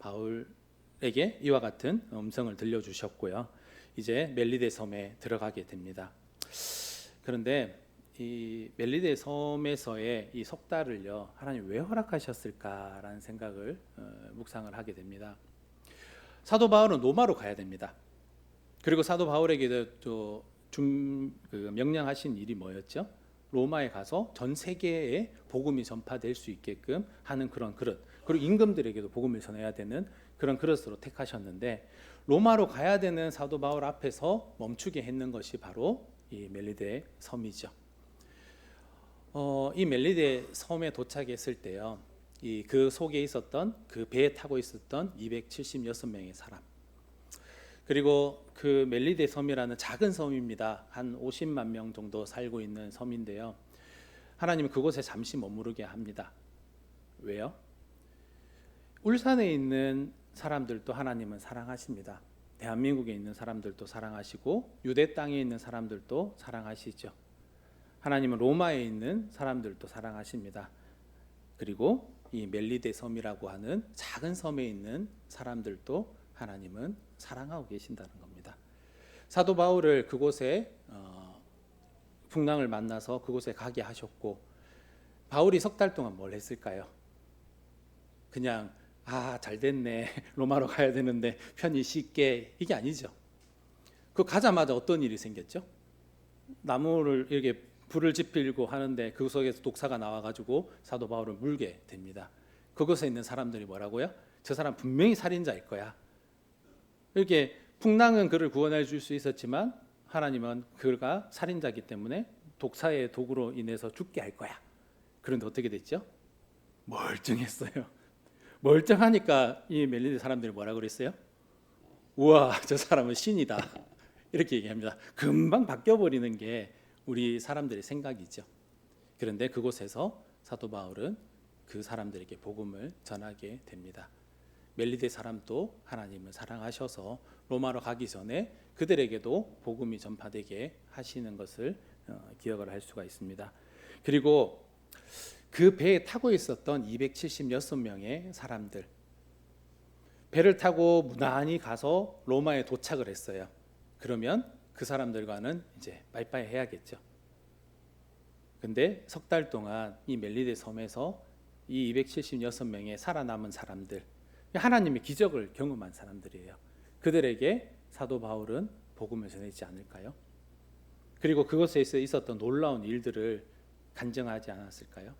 바울에게 이와 같은 음성을 들려주셨고요. 이제 멜리데 섬에 들어가게 됩니다. 그런데 이 멜리데 섬에서의 이 석 달을요, 하나님 왜 허락하셨을까라는 생각을 묵상을 하게 됩니다. 사도 바울은 로마로 가야 됩니다. 그리고 사도 바울에게도 명령하신 일이 뭐였죠? 로마에 가서 전 세계에 복음이 전파될 수 있게끔 하는 그런 그릇, 그리고 임금들에게도 복음을 전해야 되는 그런 그릇으로 택하셨는데, 로마로 가야 되는 사도 바울 앞에서 멈추게 했는 것이 바로 이 멜리데 섬이죠. 이 멜리데 섬에 도착했을 때요, 그 속에 있었던 그 배에 타고 있었던 276명의 사람, 그리고 그 멜리데 섬이라는 작은 섬입니다. 한 50만 명 정도 살고 있는 섬인데요, 하나님은 그곳에 잠시 머무르게 합니다. 왜요? 울산에 있는 사람들도 하나님은 사랑하십니다. 대한민국에 있는 사람들도 사랑하시고 유대 땅에 있는 사람들도 사랑하시죠. 하나님은 로마에 있는 사람들도 사랑하십니다. 그리고 이 멜리데 섬이라고 하는 작은 섬에 있는 사람들도 하나님은 사랑하고 계신다는 겁니다. 사도 바울을 그곳에 풍랑을 만나서 그곳에 가게 하셨고, 바울이 석 달 동안 뭘 했을까요? 그냥 잘 됐네, 로마로 가야 되는데 편히 쉴게, 이게 아니죠. 그 가자마자 어떤 일이 생겼죠? 나무를 이렇게 불을 지피고 하는데 그 속에서 독사가 나와가지고 사도 바울을 물게 됩니다. 그곳에 있는 사람들이 뭐라고요? 저 사람 분명히 살인자일 거야. 이렇게 풍랑은 그를 구원해 줄 수 있었지만 하나님은 그가 살인자이기 때문에 독사의 도구로 인해서 죽게 할 거야. 그런데 어떻게 됐죠? 멀쩡했어요. 멀쩡하니까 이 멜리데 사람들이 뭐라 그랬어요? 우와, 저 사람은 신이다. 이렇게 얘기합니다. 금방 바뀌어버리는 게 우리 사람들의 생각이죠. 그런데 그곳에서 사도 바울은 그 사람들에게 복음을 전하게 됩니다. 멜리데 사람도 하나님을 사랑하셔서 로마로 가기 전에 그들에게도 복음이 전파되게 하시는 것을 기억을 할 수가 있습니다. 그리고 그 배에 타고 있었던 276명의 사람들, 배를 타고 무난히 가서 로마에 도착을 했어요. 그러면 그 사람들과는 이제 빠이빠이 해야겠죠. 근데 석 달 동안 이 멜리데 섬에서 이 276명의 살아남은 사람들, 하나님의 기적을 경험한 사람들이에요. 그들에게 사도 바울은 복음을 전했지 않을까요? 그리고 그것에 있었던 놀라운 일들을 간증하지 않았을까요?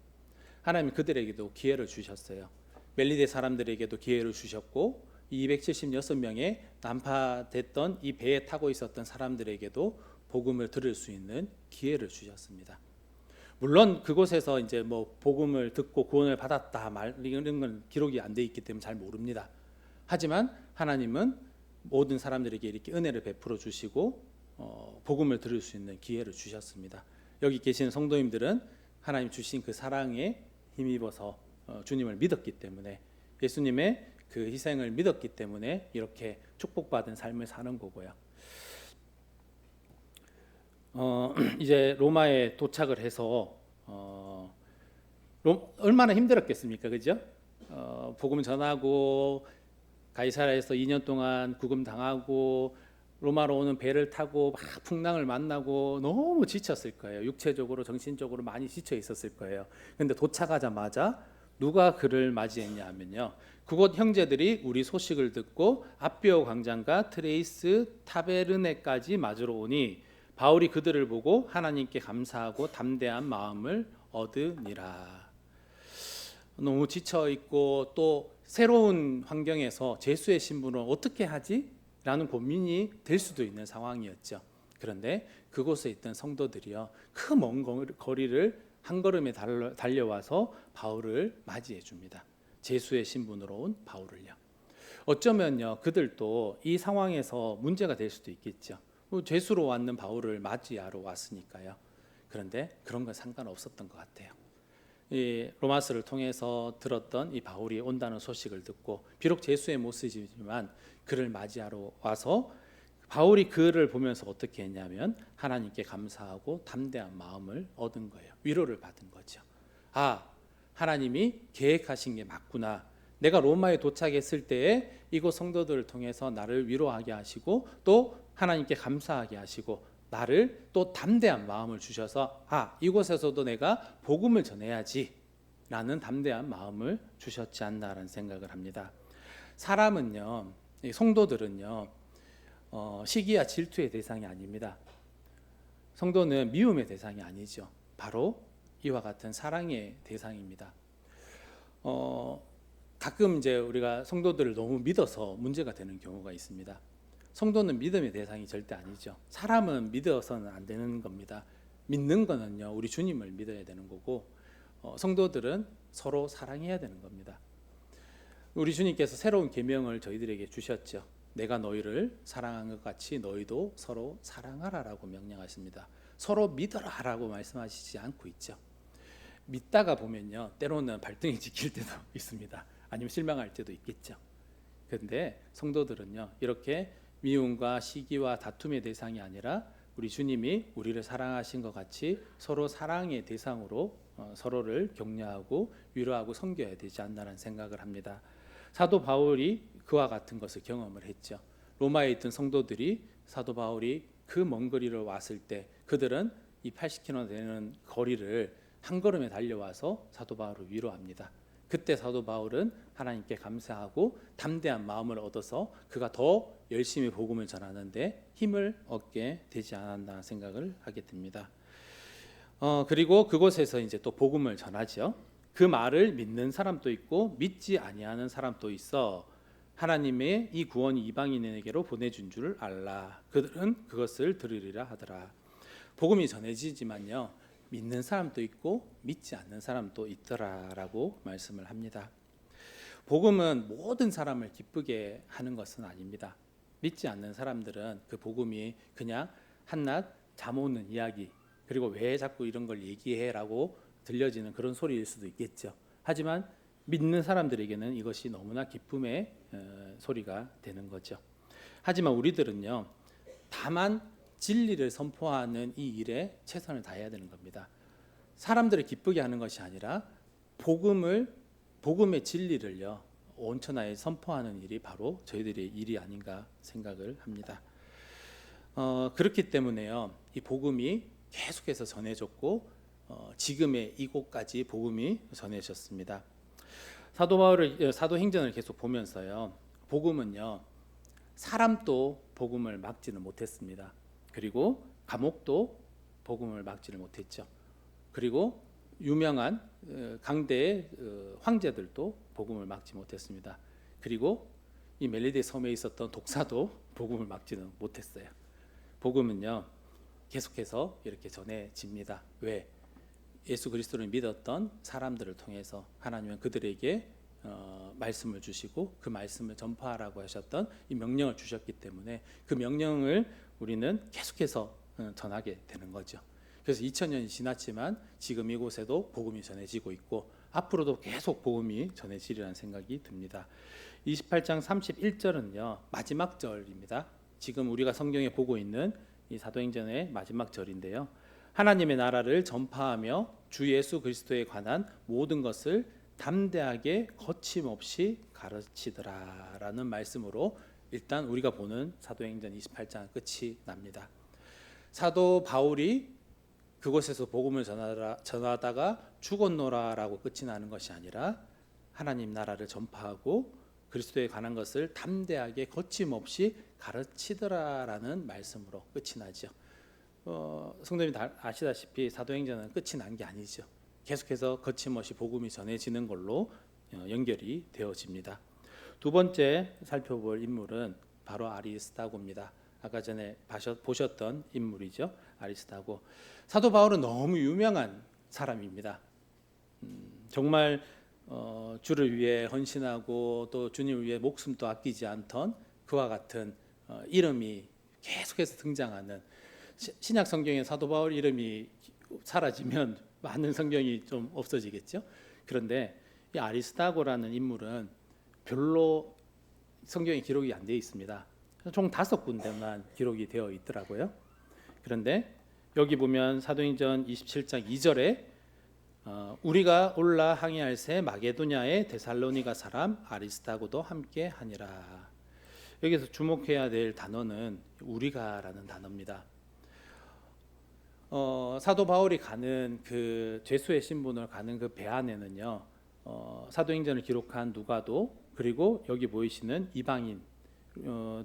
하나님 그들에게도 기회를 주셨어요. 멜리데 사람들에게도 기회를 주셨고, 이 276명의 난파됐던 이 배에 타고 있었던 사람들에게도 복음을 들을 수 있는 기회를 주셨습니다. 물론 그곳에서 이제 뭐 복음을 듣고 구원을 받았다 이런 건 기록이 안 돼 있기 때문에 잘 모릅니다. 하지만 하나님은 모든 사람들에게 이렇게 은혜를 베풀어 주시고 복음을 들을 수 있는 기회를 주셨습니다. 여기 계시는 성도님들은 하나님 주신 그 사랑에 힘입어서 주님을 믿었기 때문에, 예수님의 그 희생을 믿었기 때문에 이렇게 축복받은 삶을 사는 거고요. 이제 로마에 도착을 해서 얼마나 힘들었겠습니까, 그죠? 복음 전하고 가이사랴에서 2년 동안 구금 당하고 로마로 오는 배를 타고 막 풍랑을 만나고 너무 지쳤을 거예요. 육체적으로 정신적으로 많이 지쳐 있었을 거예요. 근데 도착하자마자 누가 그를 맞이했냐 하면요, 그곳 형제들이 우리 소식을 듣고 아비오 광장과 트레이스 타베르네까지 맞으러 오니 바울이 그들을 보고 하나님께 감사하고 담대한 마음을 얻으니라. 너무 지쳐 있고 또 새로운 환경에서 제수의 신분을 어떻게 하지? 라는 고민이 될 수도 있는 상황이었죠. 그런데 그곳에 있던 성도들이요, 그 먼 거리를 한 걸음에 달려와서 바울을 맞이해 줍니다. 제수의 신분으로 온 바울을요. 어쩌면요, 그들도 이 상황에서 문제가 될 수도 있겠죠. 제수로 왔는 바울을 맞이하러 왔으니까요. 그런데 그런 건 상관없었던 것 같아요. 이 로마서를 통해서 들었던 이 바울이 온다는 소식을 듣고, 비록 제수의 모습이지만 그를 맞이하러 와서 바울이 그를 보면서 어떻게 했냐면 하나님께 감사하고 담대한 마음을 얻은 거예요. 위로를 받은 거죠. 아, 하나님이 계획하신 게 맞구나. 내가 로마에 도착했을 때에 이곳 성도들을 통해서 나를 위로하게 하시고 또 하나님께 감사하게 하시고 나를 또 담대한 마음을 주셔서 이곳에서도 내가 복음을 전해야지 라는 담대한 마음을 주셨지 않나라는 생각을 합니다. 사람은요, 성도들은요, 시기와 질투의 대상이 아닙니다. 성도는 미움의 대상이 아니죠. 바로 이와 같은 사랑의 대상입니다. 가끔 이제 우리가 성도들을 너무 믿어서 문제가 되는 경우가 있습니다. 성도는 믿음의 대상이 절대 아니죠. 사람은 믿어서는 안 되는 겁니다. 믿는 거는요, 우리 주님을 믿어야 되는 거고, 성도들은 서로 사랑해야 되는 겁니다. 우리 주님께서 새로운 계명을 저희들에게 주셨죠. 내가 너희를 사랑한 것 같이 너희도 서로 사랑하라라고 명령하십니다. 서로 믿어라라고 말씀하시지 않고 있죠. 믿다가 보면요, 때로는 발등에 찍힐 때도 있습니다. 아니면 실망할 때도 있겠죠. 그런데 성도들은요, 이렇게 미움과 시기와 다툼의 대상이 아니라 우리 주님이 우리를 사랑하신 것 같이 서로 사랑의 대상으로 서로를 격려하고 위로하고 섬겨야 되지 않나라는 생각을 합니다. 사도 바울이 그와 같은 것을 경험을 했죠. 로마에 있던 성도들이 사도 바울이 그 먼 거리를 왔을 때 그들은 이 80km 되는 거리를 한 걸음에 달려와서 사도 바울을 위로합니다. 그때 사도 바울은 하나님께 감사하고 담대한 마음을 얻어서 그가 더 열심히 복음을 전하는데 힘을 얻게 되지 않았나 생각을 하게 됩니다. 그리고 그곳에서 이제 또 복음을 전하죠. 그 말을 믿는 사람도 있고 믿지 아니하는 사람도 있어 하나님의 이 구원이 이방인에게로 보내준 줄 알라. 그들은 그것을 들으리라 하더라. 복음이 전해지지만요, 믿는 사람도 있고 믿지 않는 사람도 있더라라고 말씀을 합니다. 복음은 모든 사람을 기쁘게 하는 것은 아닙니다. 믿지 않는 사람들은 그 복음이 그냥 한낱 잠 오는 이야기, 그리고 왜 자꾸 이런 걸 얘기해라고 들려지는 그런 소리일 수도 있겠죠. 하지만 믿는 사람들에게는 이것이 너무나 기쁨의 소리가 되는 거죠. 하지만 우리들은요, 다만 진리를 선포하는 이 일에 최선을 다해야 되는 겁니다. 사람들을 기쁘게 하는 것이 아니라 복음의 진리를요, 온천하에 선포하는 일이 바로 저희들의 일이 아닌가 생각을 합니다. 그렇기 때문에요, 이 복음이 계속해서 전해졌고 지금의 이곳까지 복음이 전해졌습니다. 사도행전을 계속 보면서요, 복음은요, 사람도 복음을 막지는 못했습니다. 그리고 감옥도 복음을 막지를 못했죠. 그리고 유명한 강대의 황제들도 복음을 막지 못했습니다. 그리고 이 멜리데 섬에 있었던 독사도 복음을 막지는 못했어요. 복음은요, 계속해서 이렇게 전해집니다. 왜? 예수 그리스도를 믿었던 사람들을 통해서 하나님은 그들에게 말씀을 주시고 그 말씀을 전파하라고 하셨던 이 명령을 주셨기 때문에 그 명령을 우리는 계속해서 전하게 되는 거죠. 그래서 2000년이 지났지만 지금 이곳에도 복음이 전해지고 있고 앞으로도 계속 복음이 전해지리라는 생각이 듭니다. 28장 31절은요, 마지막 절입니다. 지금 우리가 성경에 보고 있는 이 사도행전의 마지막 절인데요, 하나님의 나라를 전파하며 주 예수 그리스도에 관한 모든 것을 담대하게 거침없이 가르치더라라는 말씀으로 일단 우리가 보는 사도행전 28장 끝이 납니다. 사도 바울이 그곳에서 복음을 전하다가 죽었노라라고 끝이 나는 것이 아니라 하나님 나라를 전파하고 그리스도에 관한 것을 담대하게 거침없이 가르치더라라는 말씀으로 끝이 나죠. 성도님 아시다시피 사도행전은 끝이 난 게 아니죠. 계속해서 거침없이 복음이 전해지는 걸로 연결이 되어집니다. 두 번째 살펴볼 인물은 바로 아리스다고입니다. 아까 전에 보셨던 인물이죠. 아리스다고. 사도 바울은 너무 유명한 사람입니다. 정말 주를 위해 헌신하고 또 주님을 위해 목숨도 아끼지 않던 그와 같은 이름이 계속해서 등장하는, 신약 성경에 사도 바울 이름이 사라지면 많은 성경이 좀 없어지겠죠. 그런데 이 아리스다고라는 인물은 별로 성경에 기록이 안 되어 있습니다. 총 5군데만 기록이 되어 있더라고요. 그런데 여기 보면 사도행전 27장 2절에 우리가 올라 항해할 새 마게도냐의 데살로니가 사람 아리스다고도 함께 하니라. 여기서 주목해야 될 단어는 우리가라는 단어입니다. 사도 바울이 가는 그 죄수의 신분을 가는 그 배 안에는요, 사도행전을 기록한 누가도, 그리고 여기 보이시는 이방인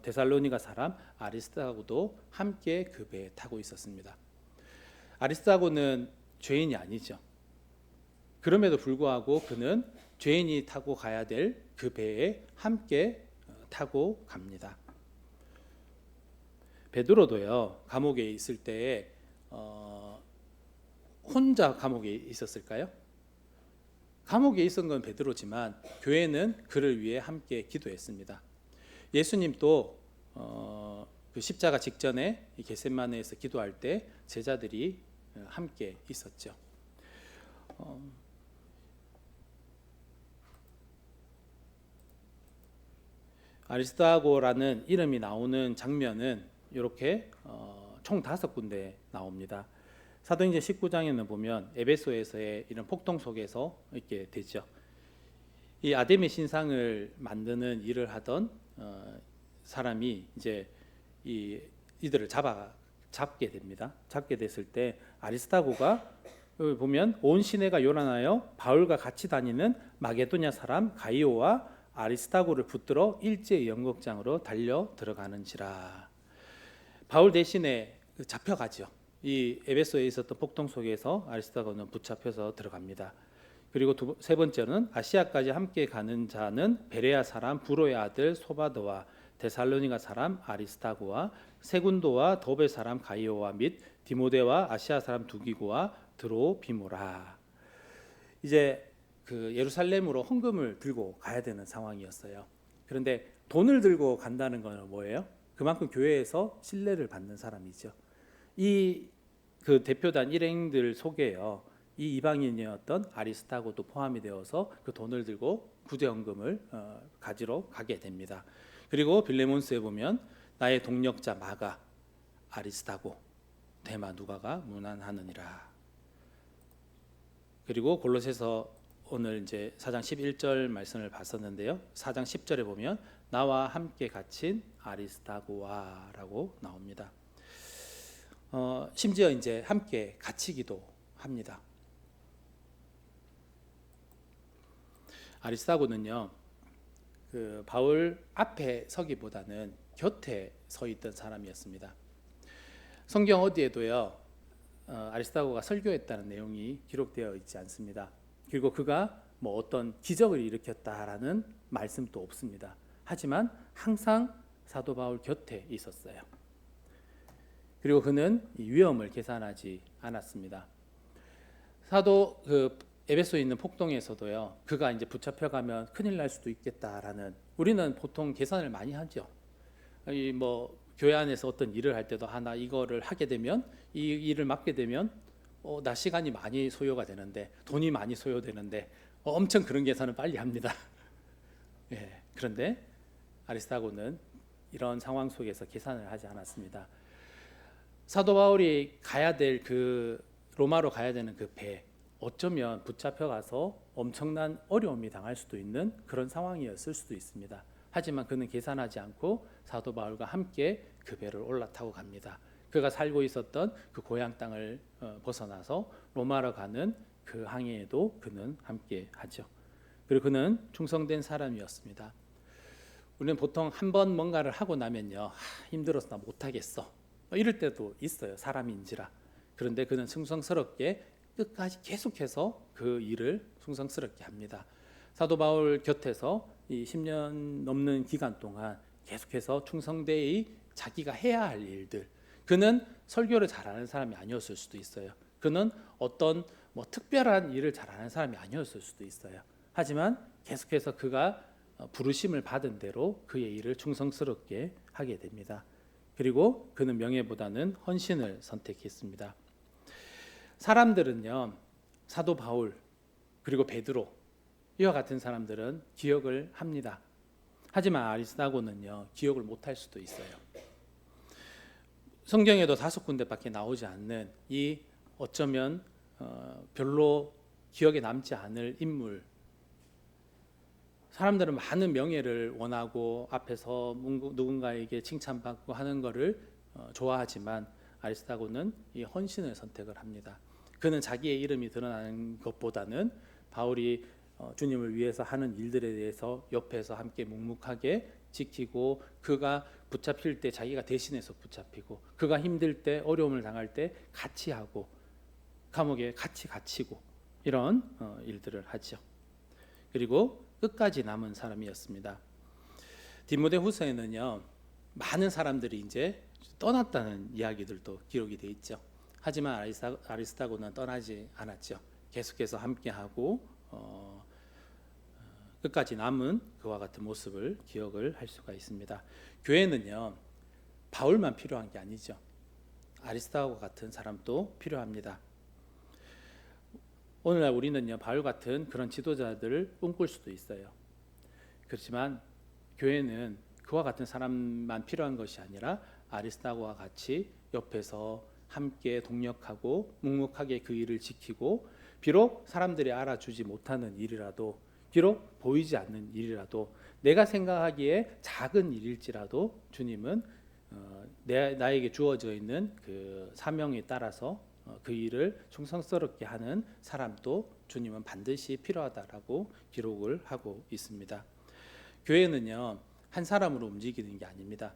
데살로니가 사람 아리스다고도 함께 그 배에 타고 있었습니다. 아리스다고는 죄인이 아니죠. 그럼에도 불구하고 그는 죄인이 타고 가야 될 그 배에 함께 타고 갑니다. 베드로도요, 감옥에 있을 때에 혼자 감옥에 있었을까요? 감옥에 있었던 건 베드로지만 교회는 그를 위해 함께 기도했습니다. 예수님도 그 십자가 직전에 겟세마네에서 기도할 때 제자들이 함께 있었죠. 아리스다고라는 이름이 나오는 장면은 이렇게 총 5군데 나옵니다. 사도행전 19장에는 보면 에베소에서의 이런 폭동 속에서 있게 되죠. 이 아데미 신상을 만드는 일을 하던 사람이 이제 이들을 잡게 됩니다. 잡게 됐을 때 아리스다고가 여기 보면 온 시내가 요란하여 바울과 같이 다니는 마게도냐 사람 가이오와 아리스다고를 붙들어 일제히 연극장으로 달려 들어가는지라. 바울 대신에 잡혀가죠. 이 에베소에 있었던 폭동 속에서 아리스다고는 붙잡혀서 들어갑니다. 그리고 세 번째는 아시아까지 함께 가는 자는 베레아 사람 부로의 아들 소바도와 데살로니가 사람 아리스다고와 세군도와 더베 사람 가이오와 및 디모데와 아시아 사람 두기고와 드로비모라. 이제 그 예루살렘으로 헌금을 들고 가야 되는 상황이었어요. 그런데 돈을 들고 간다는 건 뭐예요? 그만큼 교회에서 신뢰를 받는 사람이죠. 이 그 대표단 일행들 속에요, 이 이방인이었던 아리스타고도 포함이 되어서 그 돈을 들고 구제헌금을 가지러 가게 됩니다. 그리고 빌레몬스에 보면 나의 동력자 마가, 아리스타고, 데마, 누가가 문안하느니라. 그리고 골로새서 오늘 이제 4장 11절 말씀을 봤었는데요. 4장 10절에 보면 나와 함께 갇힌 아리스타고와라고 나옵니다. 심지어 이제 함께 갇히기도 합니다. 아리스타고는요, 그 바울 앞에 서기보다는 곁에 서 있던 사람이었습니다. 성경 어디에도요, 아리스타고가 설교했다는 내용이 기록되어 있지 않습니다. 그리고 그가 뭐 어떤 기적을 일으켰다라는 말씀도 없습니다. 하지만 항상 사도 바울 곁에 있었어요. 그리고 그는 이 위험을 계산하지 않았습니다. 사도 그 에베소에 있는 폭동에서도요, 그가 이제 붙잡혀가면 큰일 날 수도 있겠다라는, 우리는 보통 계산을 많이 하죠. 이 뭐 교회 안에서 어떤 일을 할 때도 하나 이거를 하게 되면, 이 일을 맡게 되면 나 시간이 많이 소요가 되는데, 돈이 많이 소요되는데, 엄청 그런 계산을 빨리 합니다. 예, 그런데 아리스타고는 이런 상황 속에서 계산을 하지 않았습니다. 사도 바울이 가야 될 그 로마로 가야 되는 그 배, 어쩌면 붙잡혀 가서 엄청난 어려움이 당할 수도 있는 그런 상황이었을 수도 있습니다. 하지만 그는 계산하지 않고 사도 바울과 함께 그 배를 올라타고 갑니다. 그가 살고 있었던 그 고향 땅을 벗어나서 로마로 가는 그 항해에도 그는 함께 하죠. 그리고 그는 충성된 사람이었습니다. 우리는 보통 한 번 뭔가를 하고 나면요, 힘들어서 나 못하겠어, 이럴 때도 있어요, 사람인지라. 그런데 그는 충성스럽게 끝까지 계속해서 그 일을 충성스럽게 합니다. 사도 바울 곁에서 이 10년 넘는 기간 동안 계속해서 충성되이 자기가 해야 할 일들, 그는 설교를 잘하는 사람이 아니었을 수도 있어요. 그는 어떤 뭐 특별한 일을 잘하는 사람이 아니었을 수도 있어요. 하지만 계속해서 그가 부르심을 받은 대로 그의 일을 충성스럽게 하게 됩니다. 그리고 그는 명예보다는 헌신을 선택했습니다. 사람들은요, 사도 바울 그리고 베드로 이와 같은 사람들은 기억을 합니다. 하지만 아리스타고는요, 기억을 못할 수도 있어요. 성경에도 5군데밖에 나오지 않는 이 어쩌면 별로 기억에 남지 않을 인물, 사람들은 많은 명예를 원하고 앞에서 누군가에게 칭찬받고 하는 것을 좋아하지만 아리스타고는 이 헌신을 선택을 합니다. 그는 자기의 이름이 드러나는 것보다는 바울이 주님을 위해서 하는 일들에 대해서 옆에서 함께 묵묵하게 지키고, 그가 붙잡힐 때 자기가 대신해서 붙잡히고, 그가 힘들 때 어려움을 당할 때 같이 하고, 감옥에 같이 갇히고, 이런 일들을 하죠. 그리고 끝까지 남은 사람이었습니다. 디모데후서에는요, 많은 사람들이 이제 떠났다는 이야기들도 기록이 돼 있죠. 하지만 아리스타고는 떠나지 않았죠. 계속해서 함께하고 끝까지 남은 그와 같은 모습을 기억을 할 수가 있습니다. 교회는요, 바울만 필요한 게 아니죠. 아리스타고 같은 사람도 필요합니다. 오늘날 우리는요, 바울 같은 그런 지도자들을 꿈꿀 수도 있어요. 그렇지만 교회는 그와 같은 사람만 필요한 것이 아니라 아리스타고와 같이 옆에서 함께 동력하고 묵묵하게 그 일을 지키고, 비록 사람들이 알아주지 못하는 일이라도, 비록 보이지 않는 일이라도, 내가 생각하기에 작은 일일지라도 주님은 나에게 주어져 있는 그 사명에 따라서 그 일을 충성스럽게 하는 사람도 주님은 반드시 필요하다라고 기록을 하고 있습니다. 교회는요, 한 사람으로 움직이는 게 아닙니다.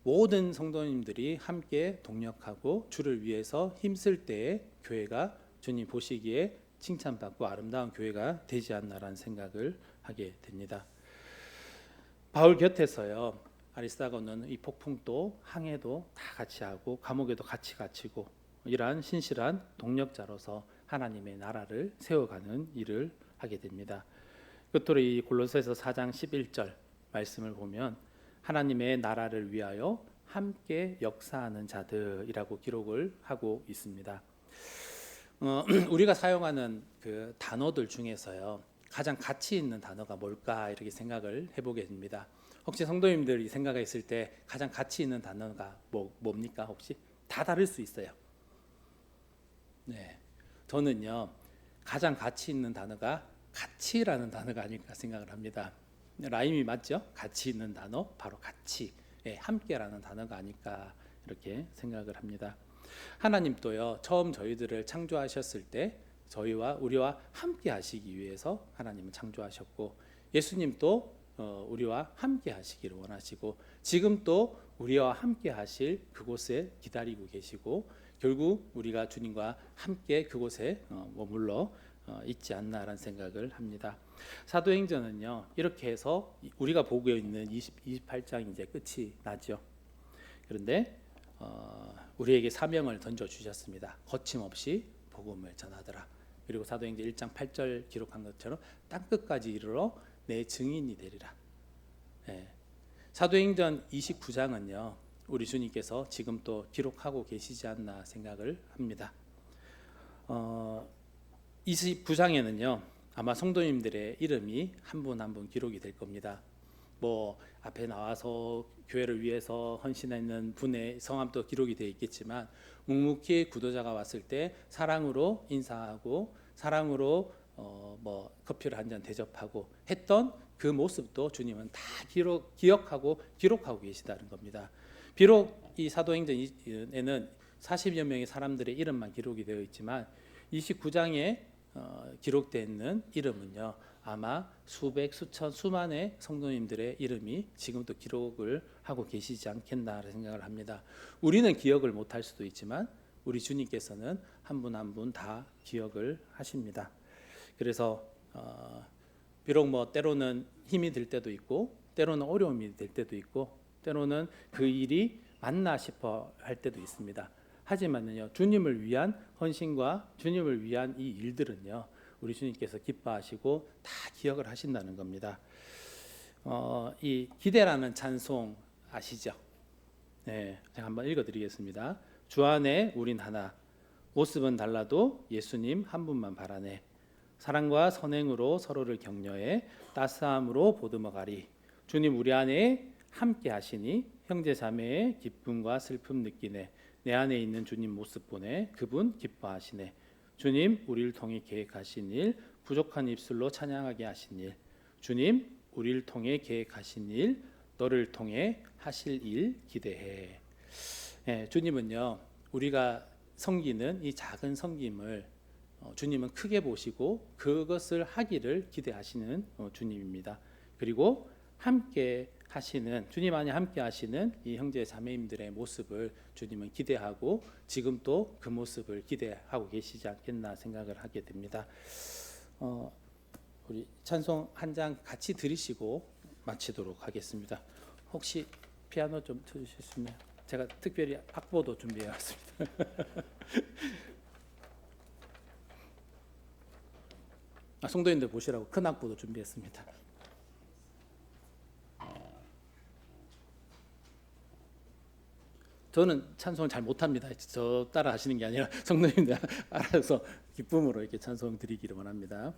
모든 성도님들이 함께 동력하고 주를 위해서 힘쓸 때에 교회가 주님 보시기에 칭찬받고 아름다운 교회가 되지 않나라는 생각을 하게 됩니다. 바울 곁에서요, 아리스타고는 이 폭풍도 항해도 다 같이 하고 감옥에도 같이 갇히고, 이러한 신실한 동력자로서 하나님의 나라를 세워가는 일을 하게 됩니다. 끝으로 이 골로새서 4장 11절 말씀을 보면 하나님의 나라를 위하여 함께 역사하는 자들이라고 기록을 하고 있습니다. 우리가 사용하는 그 단어들 중에서요, 가장 가치 있는 단어가 뭘까 이렇게 생각을 해보게 됩니다. 혹시 성도님들이 생각했을 때 가장 가치 있는 단어가 뭡니까? 혹시 다 다를 수 있어요. 네, 저는요 가장 가치 있는 단어가 가치라는 단어가 아닐까 생각을 합니다. 라임이 맞죠? 가치 있는 단어 바로 가치, 함께라는 단어가 아닐까 이렇게 생각을 합니다. 하나님도요 처음 저희들을 창조하셨을 때 우리와 함께 하시기 위해서 하나님은 창조하셨고, 예수님도 우리와 함께 하시기를 원하시고, 지금 또 우리와 함께 하실 그곳에 기다리고 계시고, 결국 우리가 주님과 함께 그곳에 머물러 있지 않나라는 생각을 합니다. 사도행전은요 이렇게 해서 우리가 보고 있는 28장이 이제 끝이 나죠. 그런데 우리에게 사명을 던져주셨습니다. 거침없이 복음을 전하더라. 그리고 사도행전 1장 8절 기록한 것처럼 땅끝까지 이르러 내 증인이 되리라. 사도행전 29장은요 우리 주님께서 지금 또 기록하고 계시지 않나 생각을 합니다. 29장에는요 아마 성도님들의 이름이 한 분 한 분 기록이 될 겁니다. 뭐 앞에 나와서 교회를 위해서 헌신하는 분의 성함도 기록이 되어 있겠지만, 묵묵히 구도자가 왔을 때 사랑으로 인사하고 사랑으로 뭐 커피를 한 잔 대접하고 했던 그 모습도 주님은 다 기억하고 기록하고 계시다는 겁니다. 비록 이 사도행전에는 40여 명의 사람들의 이름만 기록이 되어 있지만 29장에 기록되어 있는 이름은요 아마 수백, 수천, 수만의 성도님들의 이름이 지금도 기록을 하고 계시지 않겠나 생각을 합니다. 우리는 기억을 못할 수도 있지만 우리 주님께서는 한 분 한 분 다 기억을 하십니다. 그래서 비록 뭐 때로는 힘이 들 때도 있고, 때로는 어려움이 될 때도 있고, 때로는 그 일이 맞나 싶어 할 때도 있습니다. 하지만요 주님을 위한 헌신과 주님을 위한 이 일들은요 우리 주님께서 기뻐하시고 다 기억을 하신다는 겁니다. 이 기대라는 찬송 아시죠? 네, 제가 한번 읽어드리겠습니다. 주 안에 우린 하나, 모습은 달라도 예수님 한 분만 바라네. 사랑과 선행으로 서로를 격려해 따스함으로 보듬어가리. 주님 우리 안에 함께 하시니 형제 자매의 기쁨과 슬픔 느끼네. 내 안에 있는 주님 모습 보내 그분 기뻐하시네. 주님 우리를 통해 계획하신 일, 부족한 입술로 찬양하게 하신 일, 주님 우리를 통해 계획하신 일, 너를 통해 하실 일 기대해. 주님은요 우리가 섬기는 이 작은 섬김을 주님은 크게 보시고 그것을 하기를 기대하시는 주님입니다. 그리고 함께 하시는, 주님 안에 함께 하시는 이 형제 자매님들의 모습을 주님은 기대하고 지금 또 그 모습을 기대하고 계시지 않겠나 생각을 하게 됩니다. 우리 찬송 한 장 같이 들으시고 마치도록 하겠습니다. 혹시 피아노 좀 쳐주실 수 있나요? 제가 특별히 악보도 준비해 왔습니다. 성도님들 보시라고 큰 악보도 준비했습니다. 저는 찬송을 잘 못합니다. 저 따라 하시는 게 아니라 성도님들 알아서 기쁨으로 이렇게 찬송 드리기를 원합니다.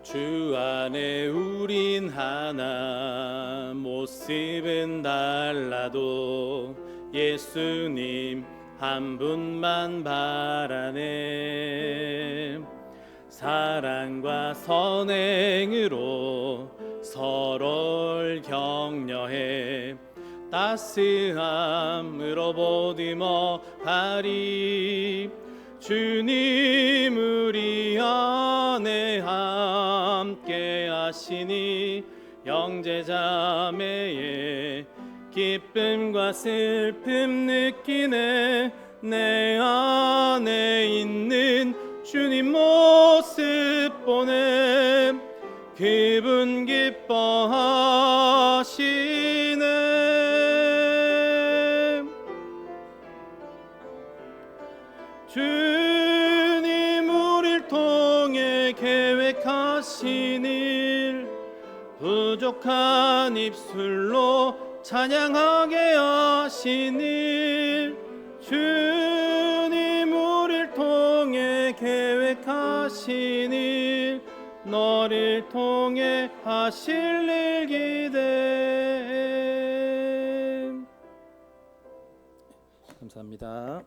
주 안에 우린 하나, 모습은 달라도 예수님 한 분만 바라네. 사랑과 선행으로 서로를 격려해 따스함으로 보듬어 가리. 주님 우리 안에 함께 하시니 형제자매의 기쁨과 슬픔 느끼네. 내 안에 있는 주님 모습 보내 기분 기뻐하시네. 주님 우릴 통해 계획하신 일 부족한 입술로 찬양하게 하신 일 주님 우릴 통해 계획하신 일 너를 통해 하실 일 기대. 감사합니다.